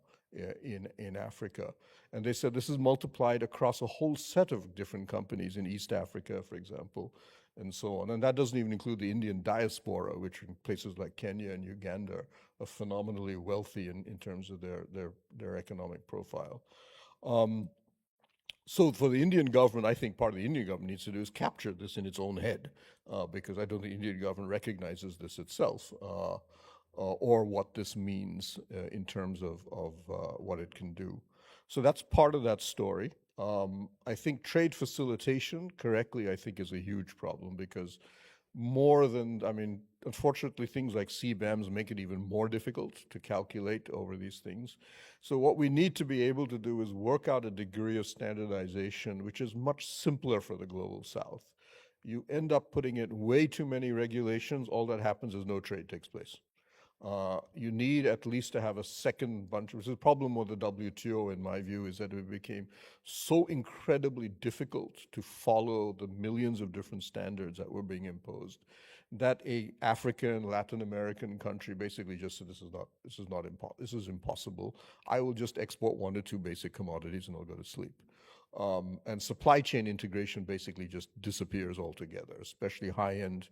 in Africa. And they said this is multiplied across a whole set of different companies in East Africa, for example, and so on. And that doesn't even include the Indian diaspora, which in places like Kenya and Uganda are phenomenally wealthy in terms of their economic profile. So for the Indian government, I think part of the Indian government needs to do is capture this in its own head, because I don't think the Indian government recognizes this itself, or what this means in terms of what it can do. So that's part of that story. I think trade facilitation, correctly, I think is a huge problem, because unfortunately, things like CBAMs make it even more difficult to calculate over these things. So what we need to be able to do is work out a degree of standardization, which is much simpler for the Global South. You end up putting in way too many regulations, all that happens is no trade takes place. You need at least to have a second bunch, which is the problem with the WTO, in my view, is that it became so incredibly difficult to follow the millions of different standards that were being imposed, that a African, Latin American country basically just said, this is impossible. I will just export 1 or 2 basic commodities and I'll go to sleep. And supply chain integration basically just disappears altogether, especially high-end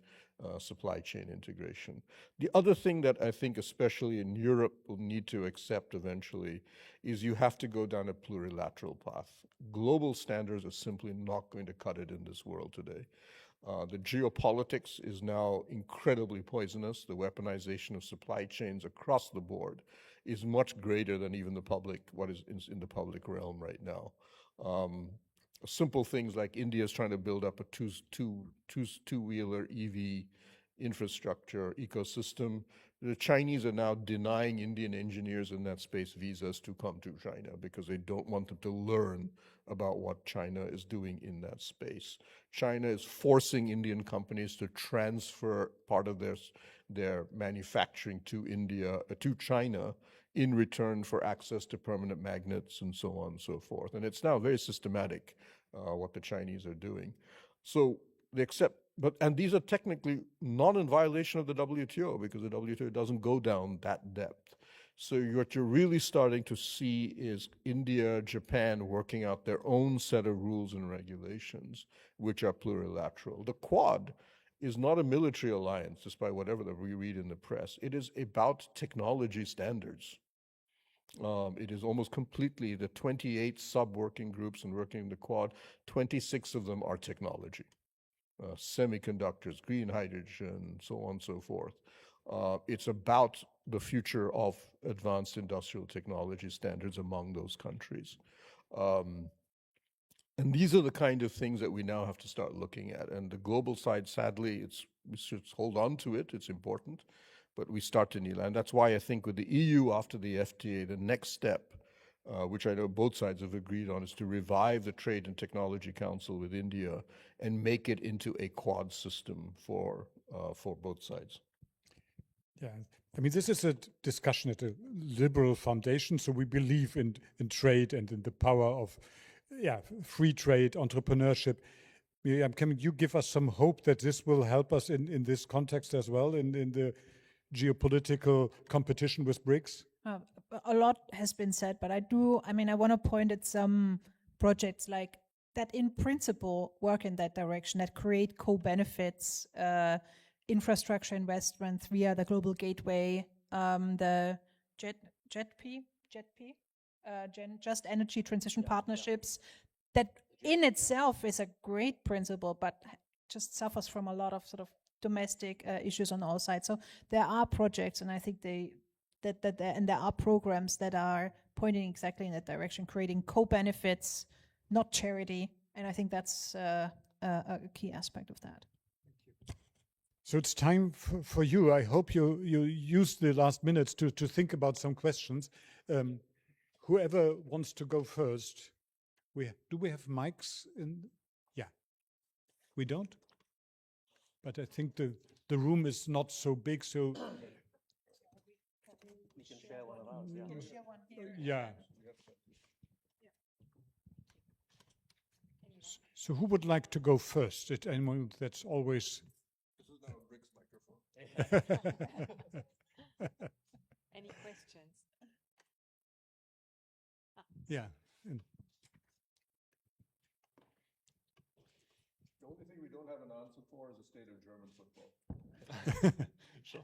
supply chain integration. The other thing that I think, especially in Europe, will need to accept eventually is you have to go down a plurilateral path. Global standards are simply not going to cut it in this world today. The geopolitics is now incredibly poisonous. The weaponization of supply chains across the board is much greater than even what is in the public realm right now. Simple things like India is trying to build up a two-wheeler EV infrastructure ecosystem. The Chinese are now denying Indian engineers in that space visas to come to China because they don't want them to learn about what China is doing in that space. China is forcing Indian companies to transfer part of their manufacturing to China in return for access to permanent magnets and so on and so forth. And it's now very systematic what the Chinese are doing. So they accept, and these are technically not in violation of the WTO because the WTO doesn't go down that depth. So what you're really starting to see is India, Japan working out their own set of rules and regulations, which are plurilateral. The Quad is not a military alliance, despite whatever that we read in the press. It is about technology standards. It is almost completely the 28 sub-working groups and working in the Quad, 26 of them are technology. Semiconductors, green hydrogen, so on and so forth. It's about the future of advanced industrial technology standards among those countries. And these are the kind of things that we now have to start looking at. And the global side, sadly, we should hold on to it. It's important. But we start to kneel. And that's why I think with the EU after the FTA, the next step, which I know both sides have agreed on, is to revive the Trade and Technology Council with India and make it into a Quad system for both sides. Yeah, I mean, this is a discussion at a liberal foundation, so we believe in trade and in the power of free trade, entrepreneurship. Miriam, can you give us some hope that this will help us in this context as well, in the geopolitical competition with BRICS? A lot has been said, but I want to point at some projects like that in principle work in that direction, that create co-benefits, infrastructure investments via the Global Gateway, the Just Energy Transition Partnerships, that in itself is a great principle, but just suffers from a lot of sort of domestic issues on all sides. So there are projects, and I think there are programs that are pointing exactly in that direction, creating co-benefits, not charity, and I think that's a key aspect of that. So it's time for you. I hope you use the last minutes to think about some questions. Whoever wants to go first. Do we have mics? Yeah. We don't? But I think the room is not so big, so... We can share one of ours, yeah. We can share one here. Yeah. So who would like to go first? Anyone that's always... This is now a BRICS microphone. Any questions? Yeah. The only thing we don't have an answer for is the state of German football. Sure.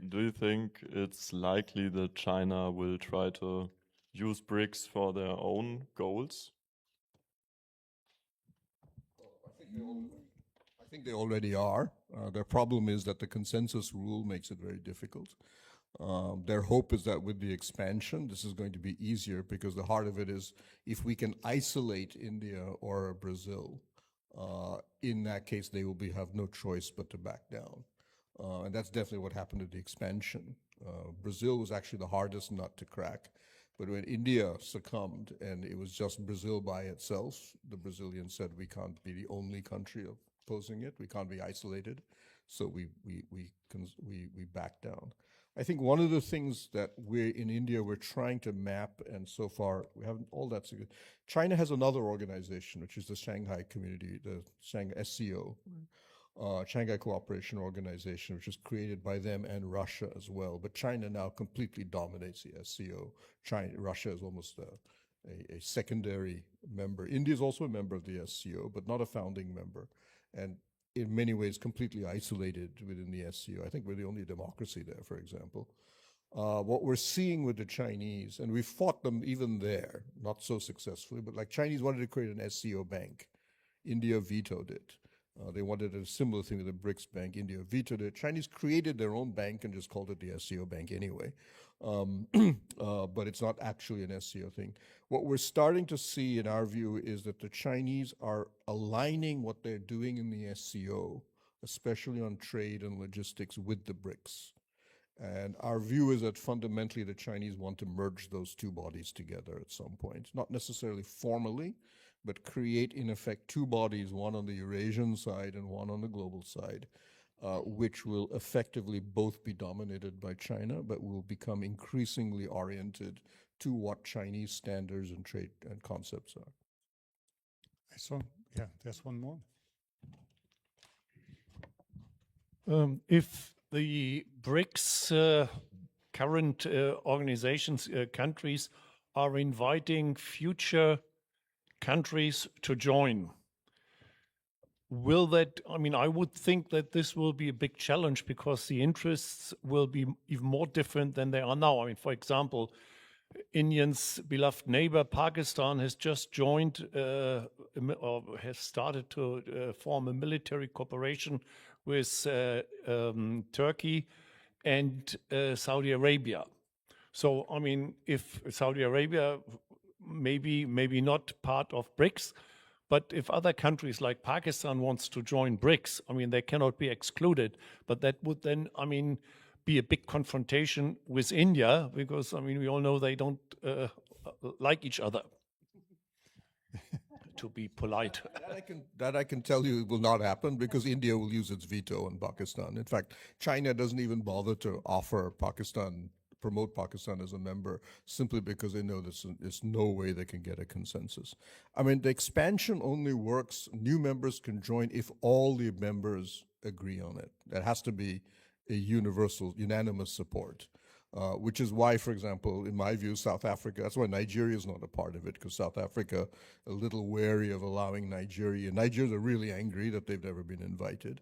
Do you think it's likely that China will try to use BRICS for their own goals? I think they already are. Their problem is that the consensus rule makes it very difficult. Their hope is that with the expansion, this is going to be easier, because the heart of it is if we can isolate India or Brazil, in that case, they will have no choice but to back down. And that's definitely what happened at the expansion. Brazil was actually the hardest nut to crack. But when India succumbed and it was just Brazil by itself, the Brazilians said, we can't be the only country opposing it. We can't be isolated. So we back down. I think one of the things that we're in India, we're trying to map, and so far we haven't all that so good. China has another organization, which is the Shanghai Community, the Shanghai SCO, Shanghai Cooperation Organization, which was created by them and Russia as well. But China now completely dominates the SCO. Russia is almost a secondary member. India is also a member of the SCO, but not a founding member. And in many ways completely isolated within the SCO. I think we're the only democracy there, for example. What we're seeing with the Chinese, and we fought them even there, not so successfully, but like Chinese wanted to create an SCO bank. India vetoed it. They wanted a similar thing with the BRICS Bank. India vetoed it. Chinese created their own bank and just called it the SCO Bank anyway. But it's not actually an SCO thing. What we're starting to see, in our view, is that the Chinese are aligning what they're doing in the SCO, especially on trade and logistics, with the BRICS. And our view is that fundamentally the Chinese want to merge those two bodies together at some point, not necessarily formally, but create, in effect, two bodies, one on the Eurasian side and one on the global side, which will effectively both be dominated by China, but will become increasingly oriented to what Chinese standards and trade and concepts are. So, yeah, there's one more. If the BRICS current organizations, countries are inviting future countries to join, will that, I mean, I would think that this will be a big challenge because the interests will be even more different than they are now. I mean, for example, India's beloved neighbor, Pakistan, has just joined or has started to form a military cooperation with Turkey and Saudi Arabia. So, I mean, if Saudi Arabia maybe not part of BRICS, but if other countries like Pakistan wants to join BRICS, I mean, they cannot be excluded. But that would then, I mean, be a big confrontation with India because, I mean, we all know they don't like each other, to be polite. That I can tell you will not happen because India will use its veto on Pakistan. In fact, China doesn't even bother to promote Pakistan as a member simply because they know there's no way they can get a consensus. I mean, the expansion only works, new members can join if all the members agree on it. That has to be a universal, unanimous support, which is why, for example, in my view, South Africa, that's why Nigeria is not a part of it, because South Africa, a little wary of allowing Nigeria. Nigerians are really angry that they've never been invited.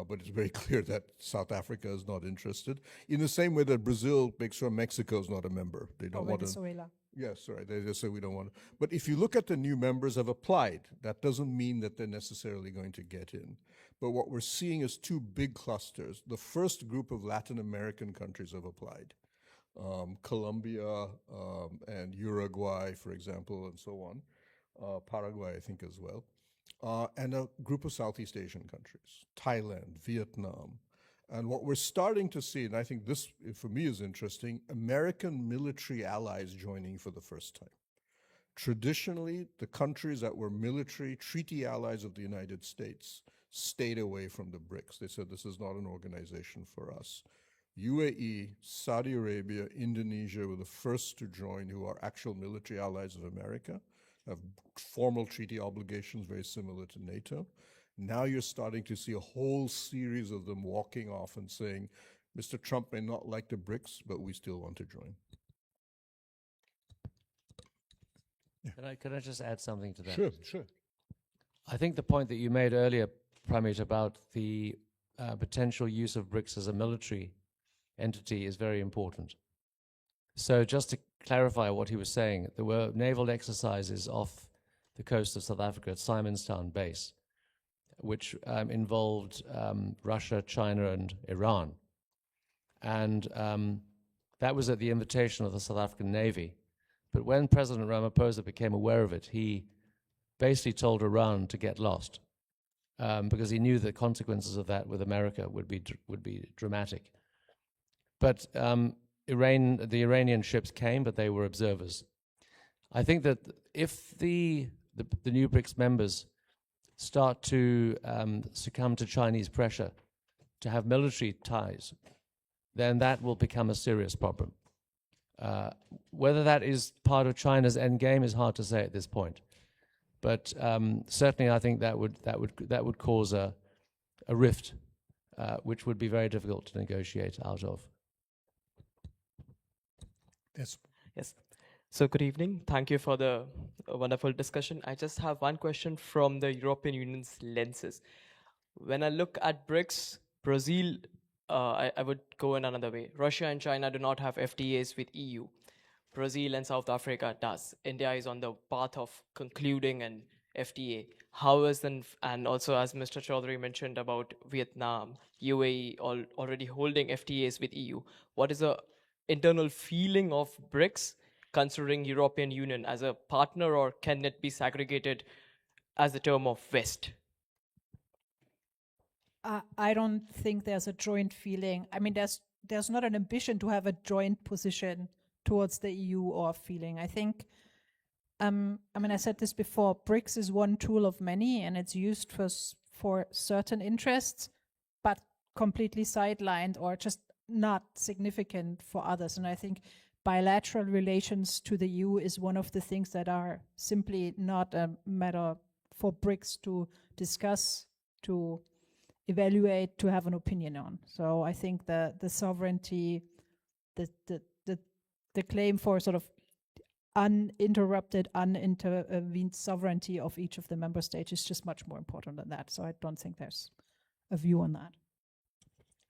But it's very clear that South Africa is not interested. In the same way that Brazil makes sure Mexico is not a member. They don't want Venezuela. Yes, right. They just say we don't want to. But if you look at the new members have applied, that doesn't mean that they're necessarily going to get in. But what we're seeing is two big clusters. The first group of Latin American countries have applied. Colombia and Uruguay, for example, and so on. Paraguay, I think, as well. And a group of Southeast Asian countries, Thailand, Vietnam. And what we're starting to see, and I think this, for me, is interesting, American military allies joining for the first time. Traditionally, the countries that were military treaty allies of the United States stayed away from the BRICS. They said, this is not an organization for us. UAE, Saudi Arabia, Indonesia were the first to join, who are actual military allies of America, have formal treaty obligations very similar to NATO. Now you're starting to see a whole series of them walking off and saying, Mr. Trump may not like the BRICS, but we still want to join. Yeah. Can I just add something to that? Sure. I think the point that you made earlier, Pramit, about the potential use of BRICS as a military entity is very important. So just to clarify what he was saying, there were naval exercises off the coast of South Africa at Simonstown base, which involved Russia, China, and Iran. And that was at the invitation of the South African Navy. But when President Ramaphosa became aware of it, he basically told Iran to get lost because he knew the consequences of that with America would be dramatic. But the Iranian ships came, but they were observers. I think that if the new BRICS members start to succumb to Chinese pressure to have military ties, then that will become a serious problem. Whether that is part of China's endgame is hard to say at this point, but certainly I think that would cause a rift, which would be very difficult to negotiate out of. Yes. Yes. So good evening. Thank you for the wonderful discussion. I just have one question from the European Union's lenses. When I look at BRICS, Brazil, I would go in another way. Russia and China do not have FTAs with EU. Brazil and South Africa does. India is on the path of concluding an FTA. How is then, and also as Mr. Chaudhary mentioned about Vietnam, UAE already holding FTAs with EU. What is the internal feeling of BRICS considering European Union as a partner, or can it be segregated as the term of West? I don't think there's a joint feeling. I mean, there's not an ambition to have a joint position towards the EU or feeling. I think, I mean, I said this before, BRICS is one tool of many, and it's used for certain interests, but completely sidelined or just not significant for others. And I think bilateral relations to the EU is one of the things that are simply not a matter for BRICS to discuss, to evaluate, to have an opinion on. So I think the sovereignty, the claim for sort of uninterrupted, unintervened sovereignty of each of the member states is just much more important than that. So I don't think there's a view on that.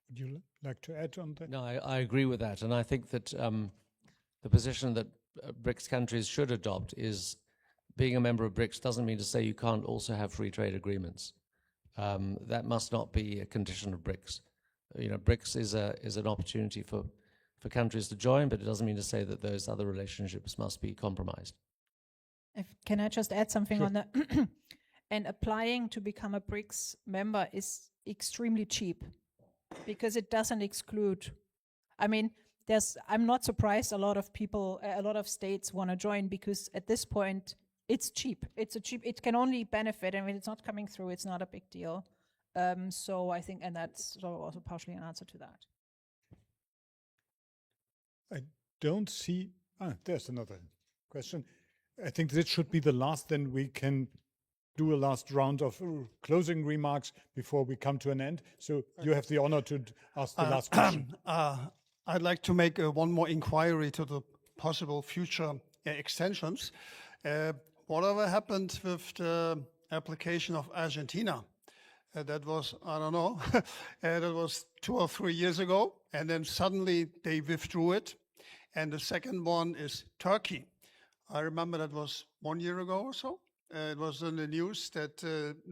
Would you like to add on that? No, I agree with that. And I think that the position that BRICS countries should adopt is being a member of BRICS doesn't mean to say you can't also have free trade agreements. That must not be a condition of BRICS. You know, BRICS is an opportunity for countries to join, but it doesn't mean to say that those other relationships must be compromised. Can I just add something Sure. on that? And applying to become a BRICS member is extremely cheap because it doesn't exclude. I mean, I'm not surprised a lot of people, a lot of states want to join because at this point it's cheap. It can only benefit. I mean, it's not coming through. It's not a big deal. So I think, and that's sort of also partially an answer to that. I don't see. There's another question. I think this should be the last, then we can do a last round of closing remarks before we come to an end. So you have the honor to ask the last question. I'd like to make one more inquiry to the possible future extensions. Whatever happened with the application of Argentina? That was, I don't know, that was 2 or 3 years ago, and then suddenly they withdrew it. And the second one is Turkey. I remember that was 1 year ago or so. It was in the news that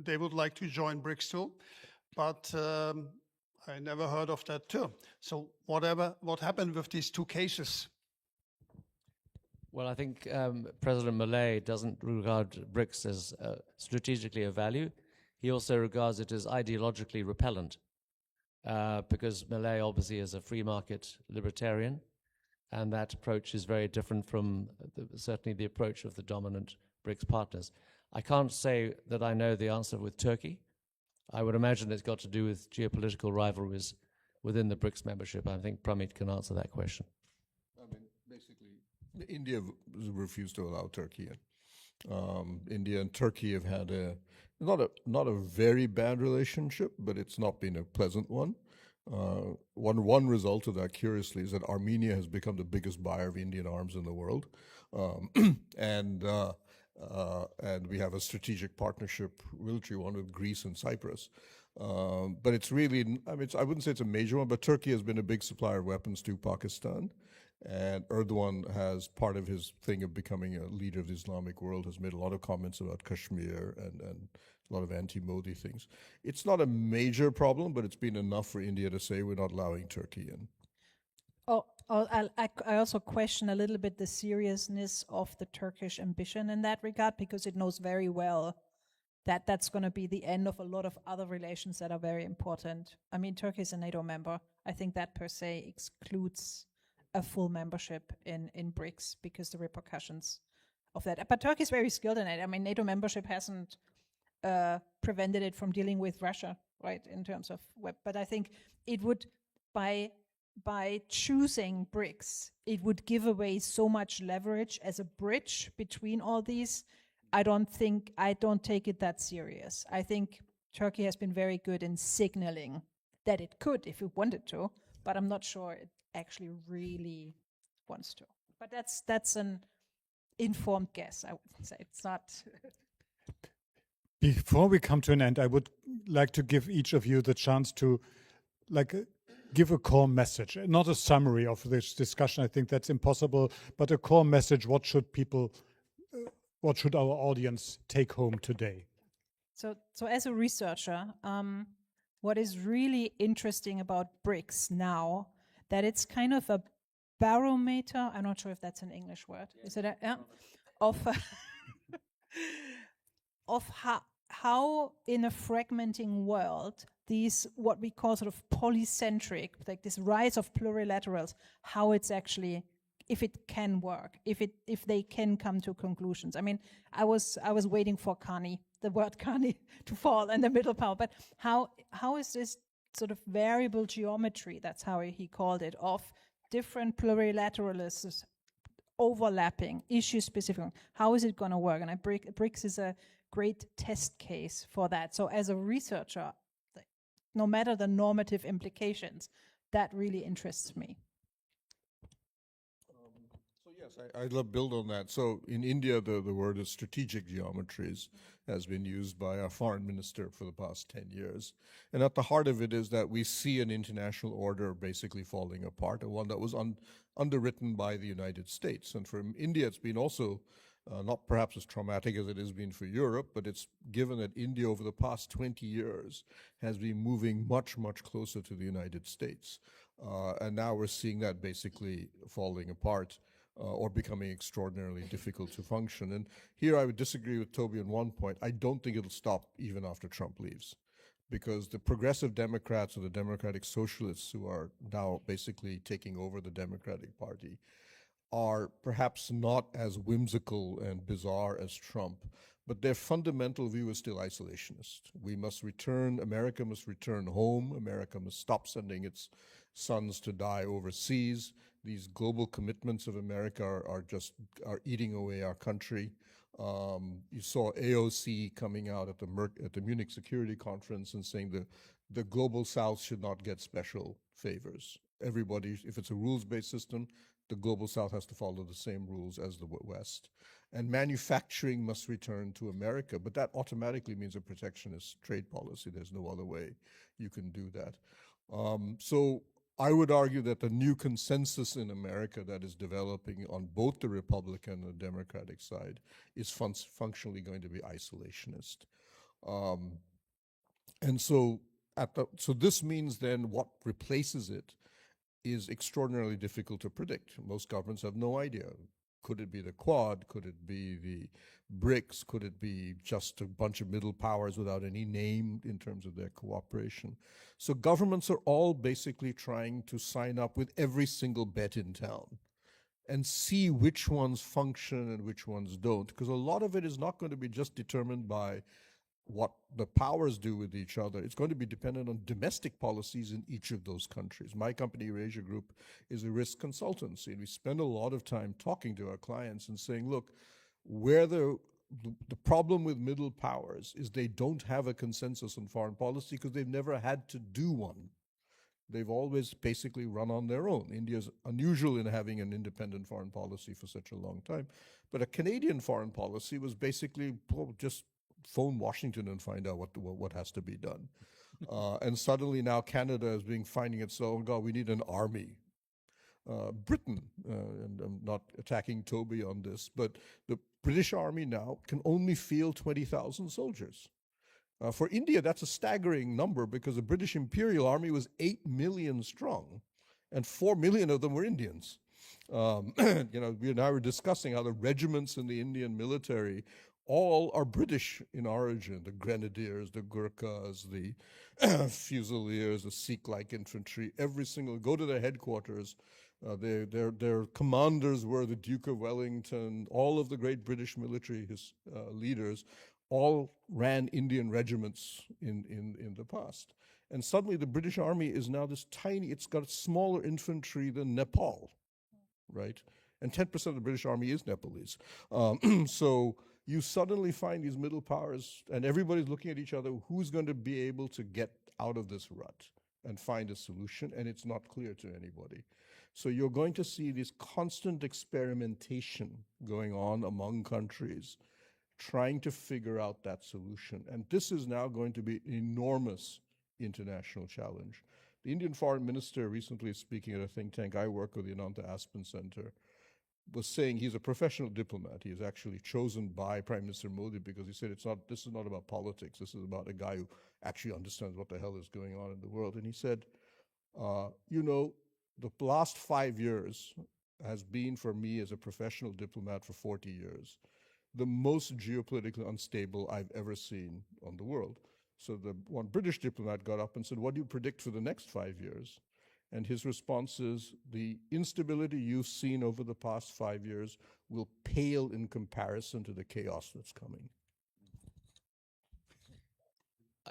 they would like to join BRICS too, but I never heard of that too. So what happened with these 2 cases? Well, I think President Milei doesn't regard BRICS as strategically a value. He also regards it as ideologically repellent because Milei obviously is a free market libertarian, and that approach is very different from certainly the approach of the dominant BRICS partners. I can't say that I know the answer with Turkey. I would imagine it's got to do with geopolitical rivalries within the BRICS membership. I think Pramit can answer that question. I mean, basically, India refused to allow Turkey in. India and Turkey have had not a very bad relationship, but it's not been a pleasant one. One result of that, curiously, is that Armenia has become the biggest buyer of Indian arms in the world, and we have a strategic partnership, military one, with Greece and Cyprus. But it's really, I mean, I wouldn't say it's a major one, but Turkey has been a big supplier of weapons to Pakistan. And Erdogan has, part of his thing of becoming a leader of the Islamic world, has made a lot of comments about Kashmir and a lot of anti-Modi things. It's not a major problem, but it's been enough for India to say we're not allowing Turkey in. I also question a little bit the seriousness of the Turkish ambition in that regard, because it knows very well that that's going to be the end of a lot of other relations that are very important. I mean, Turkey is a NATO member. I think that per se excludes a full membership in BRICS because the repercussions of that. But Turkey is very skilled in it. I mean, NATO membership hasn't prevented it from dealing with Russia right, in terms of web. But I think it would, by choosing BRICS, it would give away so much leverage as a bridge between all these. I don't take it that serious. I think Turkey has been very good in signaling that it could if it wanted to, but I'm not sure it actually really wants to. But that's an informed guess, I would say. It's not. Before we come to an end, I would like to give each of you the chance to give a core message, not a summary of this discussion. I think that's impossible, but a core message. What should our audience take home today? So as a researcher, what is really interesting about BRICS now, that it's kind of a barometer. I'm not sure if that's an English word. Is it of how in a fragmenting world, these what we call sort of polycentric, like this rise of plurilaterals, how it's actually, if it can work, if they can come to conclusions. I mean, I was waiting for the word Carney to fall in the middle power, but how is this sort of variable geometry, that's how he called it, of different plurilateralisms overlapping, issue specific, how is it going to work? And BRICS is a great test case for that. So as a researcher, no matter the normative implications, that really interests me. So yes, I'd love to build on that. So in India, the word is strategic geometries has been used by our foreign minister for the past 10 years. And at the heart of it is that we see an international order basically falling apart, and one that was underwritten by the United States. And for India, it's been also not perhaps as traumatic as it has been for Europe, but it's given that India over the past 20 years has been moving much, much closer to the United States. And now we're seeing that basically falling apart or becoming extraordinarily difficult to function. And here I would disagree with Toby on one point. I don't think it'll stop even after Trump leaves, because the progressive Democrats or the Democratic Socialists who are now basically taking over the Democratic Party are perhaps not as whimsical and bizarre as Trump, but their fundamental view is still isolationist. America must return home. America must stop sending its sons to die overseas. These global commitments of America are eating away our country. You saw AOC coming out at the Munich Security Conference and saying the global South should not get special favors. Everybody, if it's a rules-based system, the global South has to follow the same rules as the West. And manufacturing must return to America, but that automatically means a protectionist trade policy. There's no other way you can do that. So I would argue that the new consensus in America that is developing on both the Republican and the Democratic side is functionally going to be isolationist. And so this means then what replaces it is extraordinarily difficult to predict. Most governments have no idea. Could it be the Quad? Could it be the BRICS? Could it be just a bunch of middle powers without any name in terms of their cooperation? So governments are all basically trying to sign up with every single bet in town and see which ones function and which ones don't, because a lot of it is not going to be just determined by what the powers do with each other. It's going to be dependent on domestic policies in each of those countries. My company, Eurasia Group, is a risk consultancy, and we spend a lot of time talking to our clients and saying, look, where the problem with middle powers is they don't have a consensus on foreign policy because they've never had to do one. They've always basically run on their own. India's unusual in having an independent foreign policy for such a long time. But a Canadian foreign policy was basically just phone Washington and find out what has to be done. And suddenly now Canada is finding itself, oh God, we need an army. Britain, and I'm not attacking Toby on this, but the British Army now can only field 20,000 soldiers. For India, that's a staggering number because the British Imperial Army was 8 million strong, and 4 million of them were Indians. We now were discussing how the regiments in the Indian military all are British in origin, the Grenadiers, the Gurkhas, the Fusiliers, the Sikh-like infantry, every single, go to their headquarters. Their commanders were the Duke of Wellington, all of the great British military leaders all ran Indian regiments in the past. And suddenly the British Army is now this tiny, it's got smaller infantry than Nepal, right? And 10% of the British Army is Nepalese. So you suddenly find these middle powers, and everybody's looking at each other, who's going to be able to get out of this rut and find a solution, and it's not clear to anybody. So you're going to see this constant experimentation going on among countries, trying to figure out that solution. And this is now going to be an enormous international challenge. The Indian foreign minister recently speaking at a think tank I work with, the Ananta Aspen Center, was saying he's a professional diplomat. He is actually chosen by Prime Minister Modi because he said this is not about politics. This is about a guy who actually understands what the hell is going on in the world. And he said, you know, the last 5 years has been for me as a professional diplomat for 40 years, the most geopolitically unstable I've ever seen on the world. So the one British diplomat got up and said, what do you predict for the next 5 years? And his response is, the instability you've seen over the past 5 years will pale in comparison to the chaos that's coming.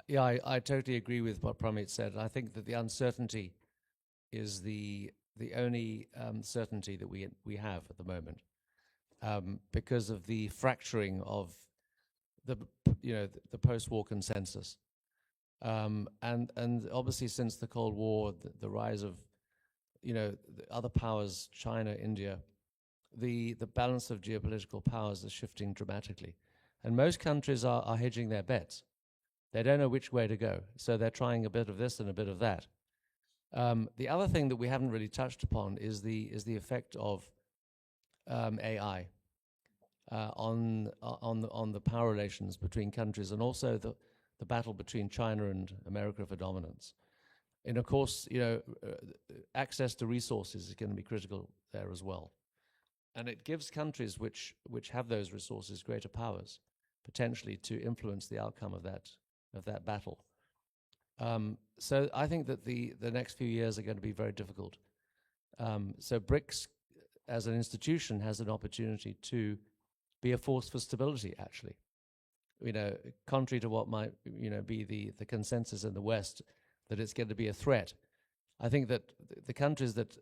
Yeah, I totally agree with what Pramit said. I think that the uncertainty is the only certainty that we have at the moment, because of the fracturing of the post-war consensus. And obviously since the Cold War, the rise of, the other powers, China, India, the balance of geopolitical powers is shifting dramatically. And most countries are hedging their bets. They don't know which way to go. So they're trying a bit of this and a bit of that. The other thing that we haven't really touched upon is the effect of AI on the power relations between countries, and also the battle between China and America for dominance. And of course, access to resources is going to be critical there as well. And it gives countries which have those resources greater powers, potentially, to influence the outcome of that battle. So I think that the next few years are going to be very difficult. So BRICS, as an institution, has an opportunity to be a force for stability, actually. Contrary to what might, be the consensus in the West, that it's going to be a threat. I think that the countries that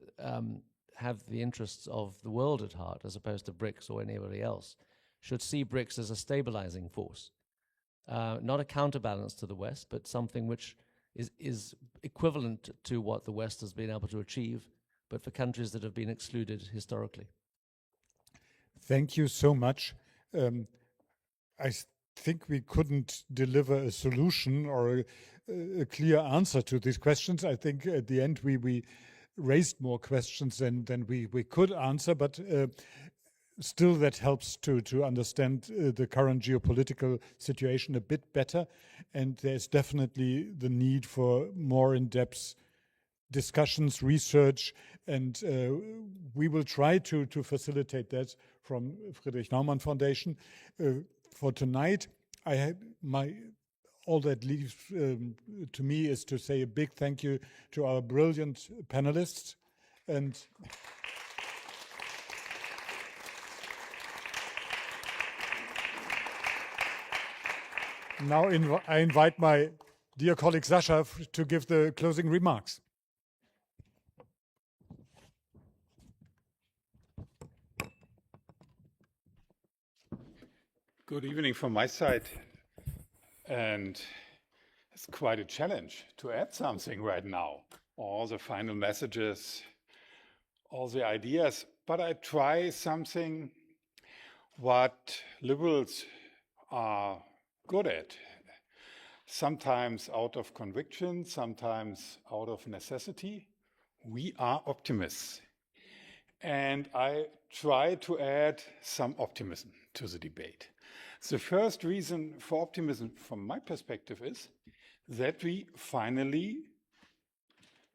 have the interests of the world at heart, as opposed to BRICS or anybody else, should see BRICS as a stabilizing force. Not a counterbalance to the West, but something which is equivalent to what the West has been able to achieve, but for countries that have been excluded historically. Thank you so much. I think we couldn't deliver a solution or a clear answer to these questions. I think at the end we raised more questions than we could answer, but still that helps to understand the current geopolitical situation a bit better. And there's definitely the need for more in-depth discussions, research, and we will try to facilitate that from Friedrich Naumann Foundation. For tonight, all that leaves to me is to say a big thank you to our brilliant panelists. And now I invite my dear colleague Sascha to give the closing remarks. Good evening from my side. And it's quite a challenge to add something right now. All the final messages, all the ideas, but I try something what liberals are good at. Sometimes out of conviction, sometimes out of necessity. We are optimists. And I try to add some optimism to the debate. The first reason for optimism from my perspective is that we finally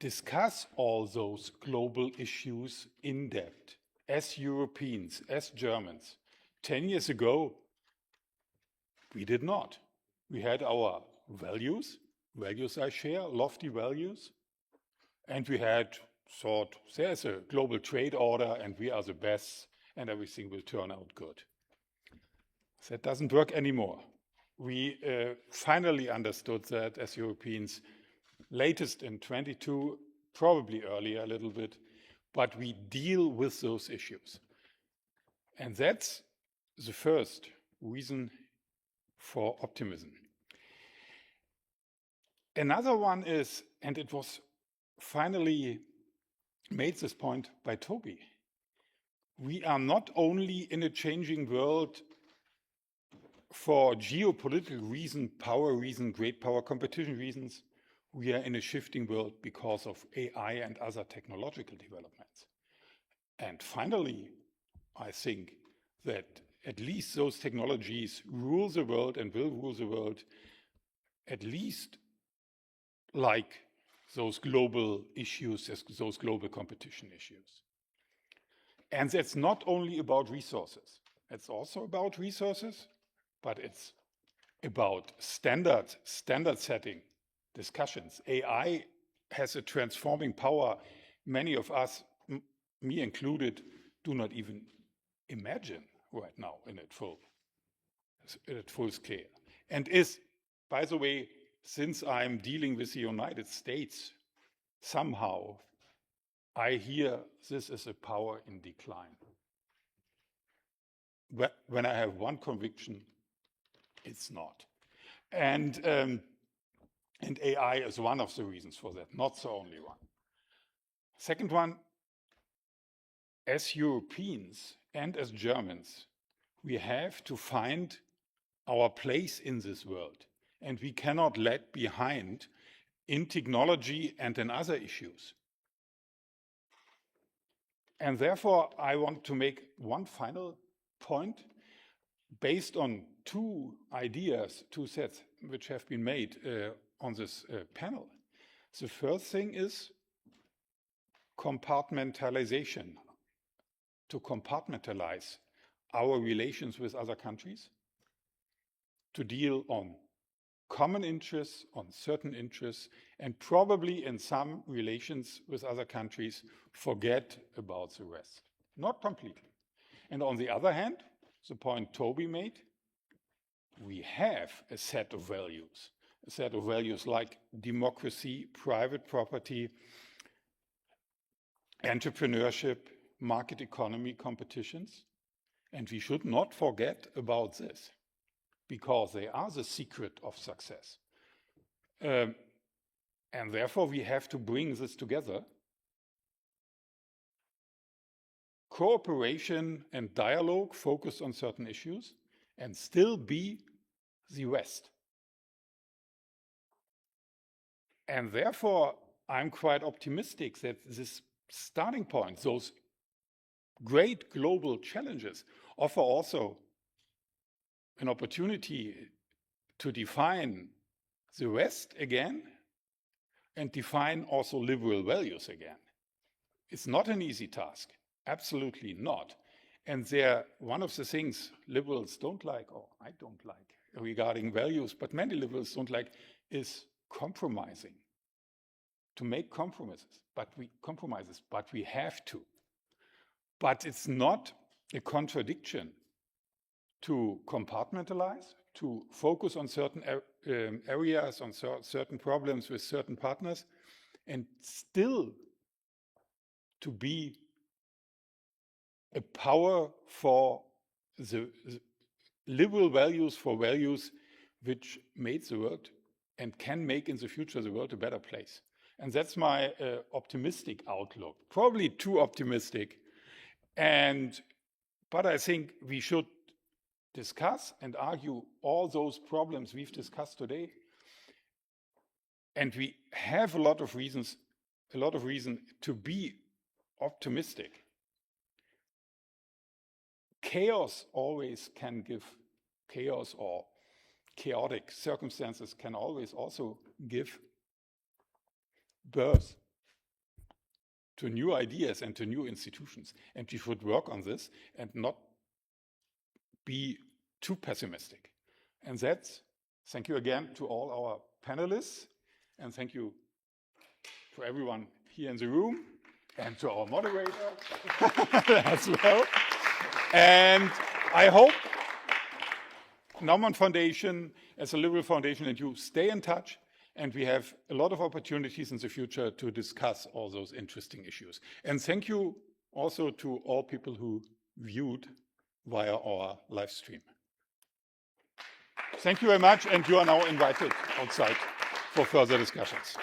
discuss all those global issues in depth as Europeans, as Germans. 10 years ago, we did not. We had our values I share, lofty values, and we had thought there's a global trade order and we are the best and everything will turn out good. That doesn't work anymore. We finally understood that as Europeans, latest in 22, probably earlier a little bit, but we deal with those issues. And that's the first reason for optimism. Another one is, and it was finally made this point by Toby, we are not only in a changing world for geopolitical reason, power reason, great power competition reasons, we are in a shifting world because of AI and other technological developments. And finally, I think that at least those technologies rule the world and will rule the world, at least like those global issues, those global competition issues. And that's not only about resources. It's also about resources, but it's about standard setting discussions. AI has a transforming power. Many of us, me included, do not even imagine right now in its full scale. And is, by the way, since I'm dealing with the United States, somehow I hear this is a power in decline. When I have one conviction, it's not. And AI is one of the reasons for that, not the only one. Second one, as Europeans and as Germans, we have to find our place in this world. And we cannot lag behind in technology and in other issues. And therefore, I want to make one final point based on two ideas, two sets, which have been made on this panel. The first thing is compartmentalization, to compartmentalize our relations with other countries, to deal on common interests, on certain interests, and probably in some relations with other countries, forget about the rest. Not completely. And on the other hand, the point Toby made, we have a set of values like democracy, private property, entrepreneurship, market economy, competitions, and we should not forget about this, because they are the secret of success. And therefore, we have to bring this together. Cooperation and dialogue focus on certain issues and still be the West. And therefore, I'm quite optimistic that this starting point, those great global challenges, offer also an opportunity to define the West again and define also liberal values again. It's not an easy task, absolutely not. And one of the things liberals don't like, or I don't like, regarding values, but many liberals don't like, is compromising. To make compromises, but we have to. But it's not a contradiction to compartmentalize, to focus on certain areas, on certain problems with certain partners, and still to be a power for the liberal values, for values which made the world and can make in the future the world a better place. And that's my optimistic outlook, probably too optimistic. But I think we should discuss and argue all those problems we've discussed today. And we have a lot of reason to be optimistic. Chaos always can give chaos, or chaotic circumstances can always also give birth to new ideas and to new institutions. And we should work on this and not be too pessimistic. And thank you again to all our panelists, and thank you to everyone here in the room, and to our moderator as well. And I hope Naumann Foundation as a Liberal Foundation and you stay in touch, and we have a lot of opportunities in the future to discuss all those interesting issues. And thank you also to all people who viewed via our live stream. Thank you very much, and you are now invited outside for further discussions.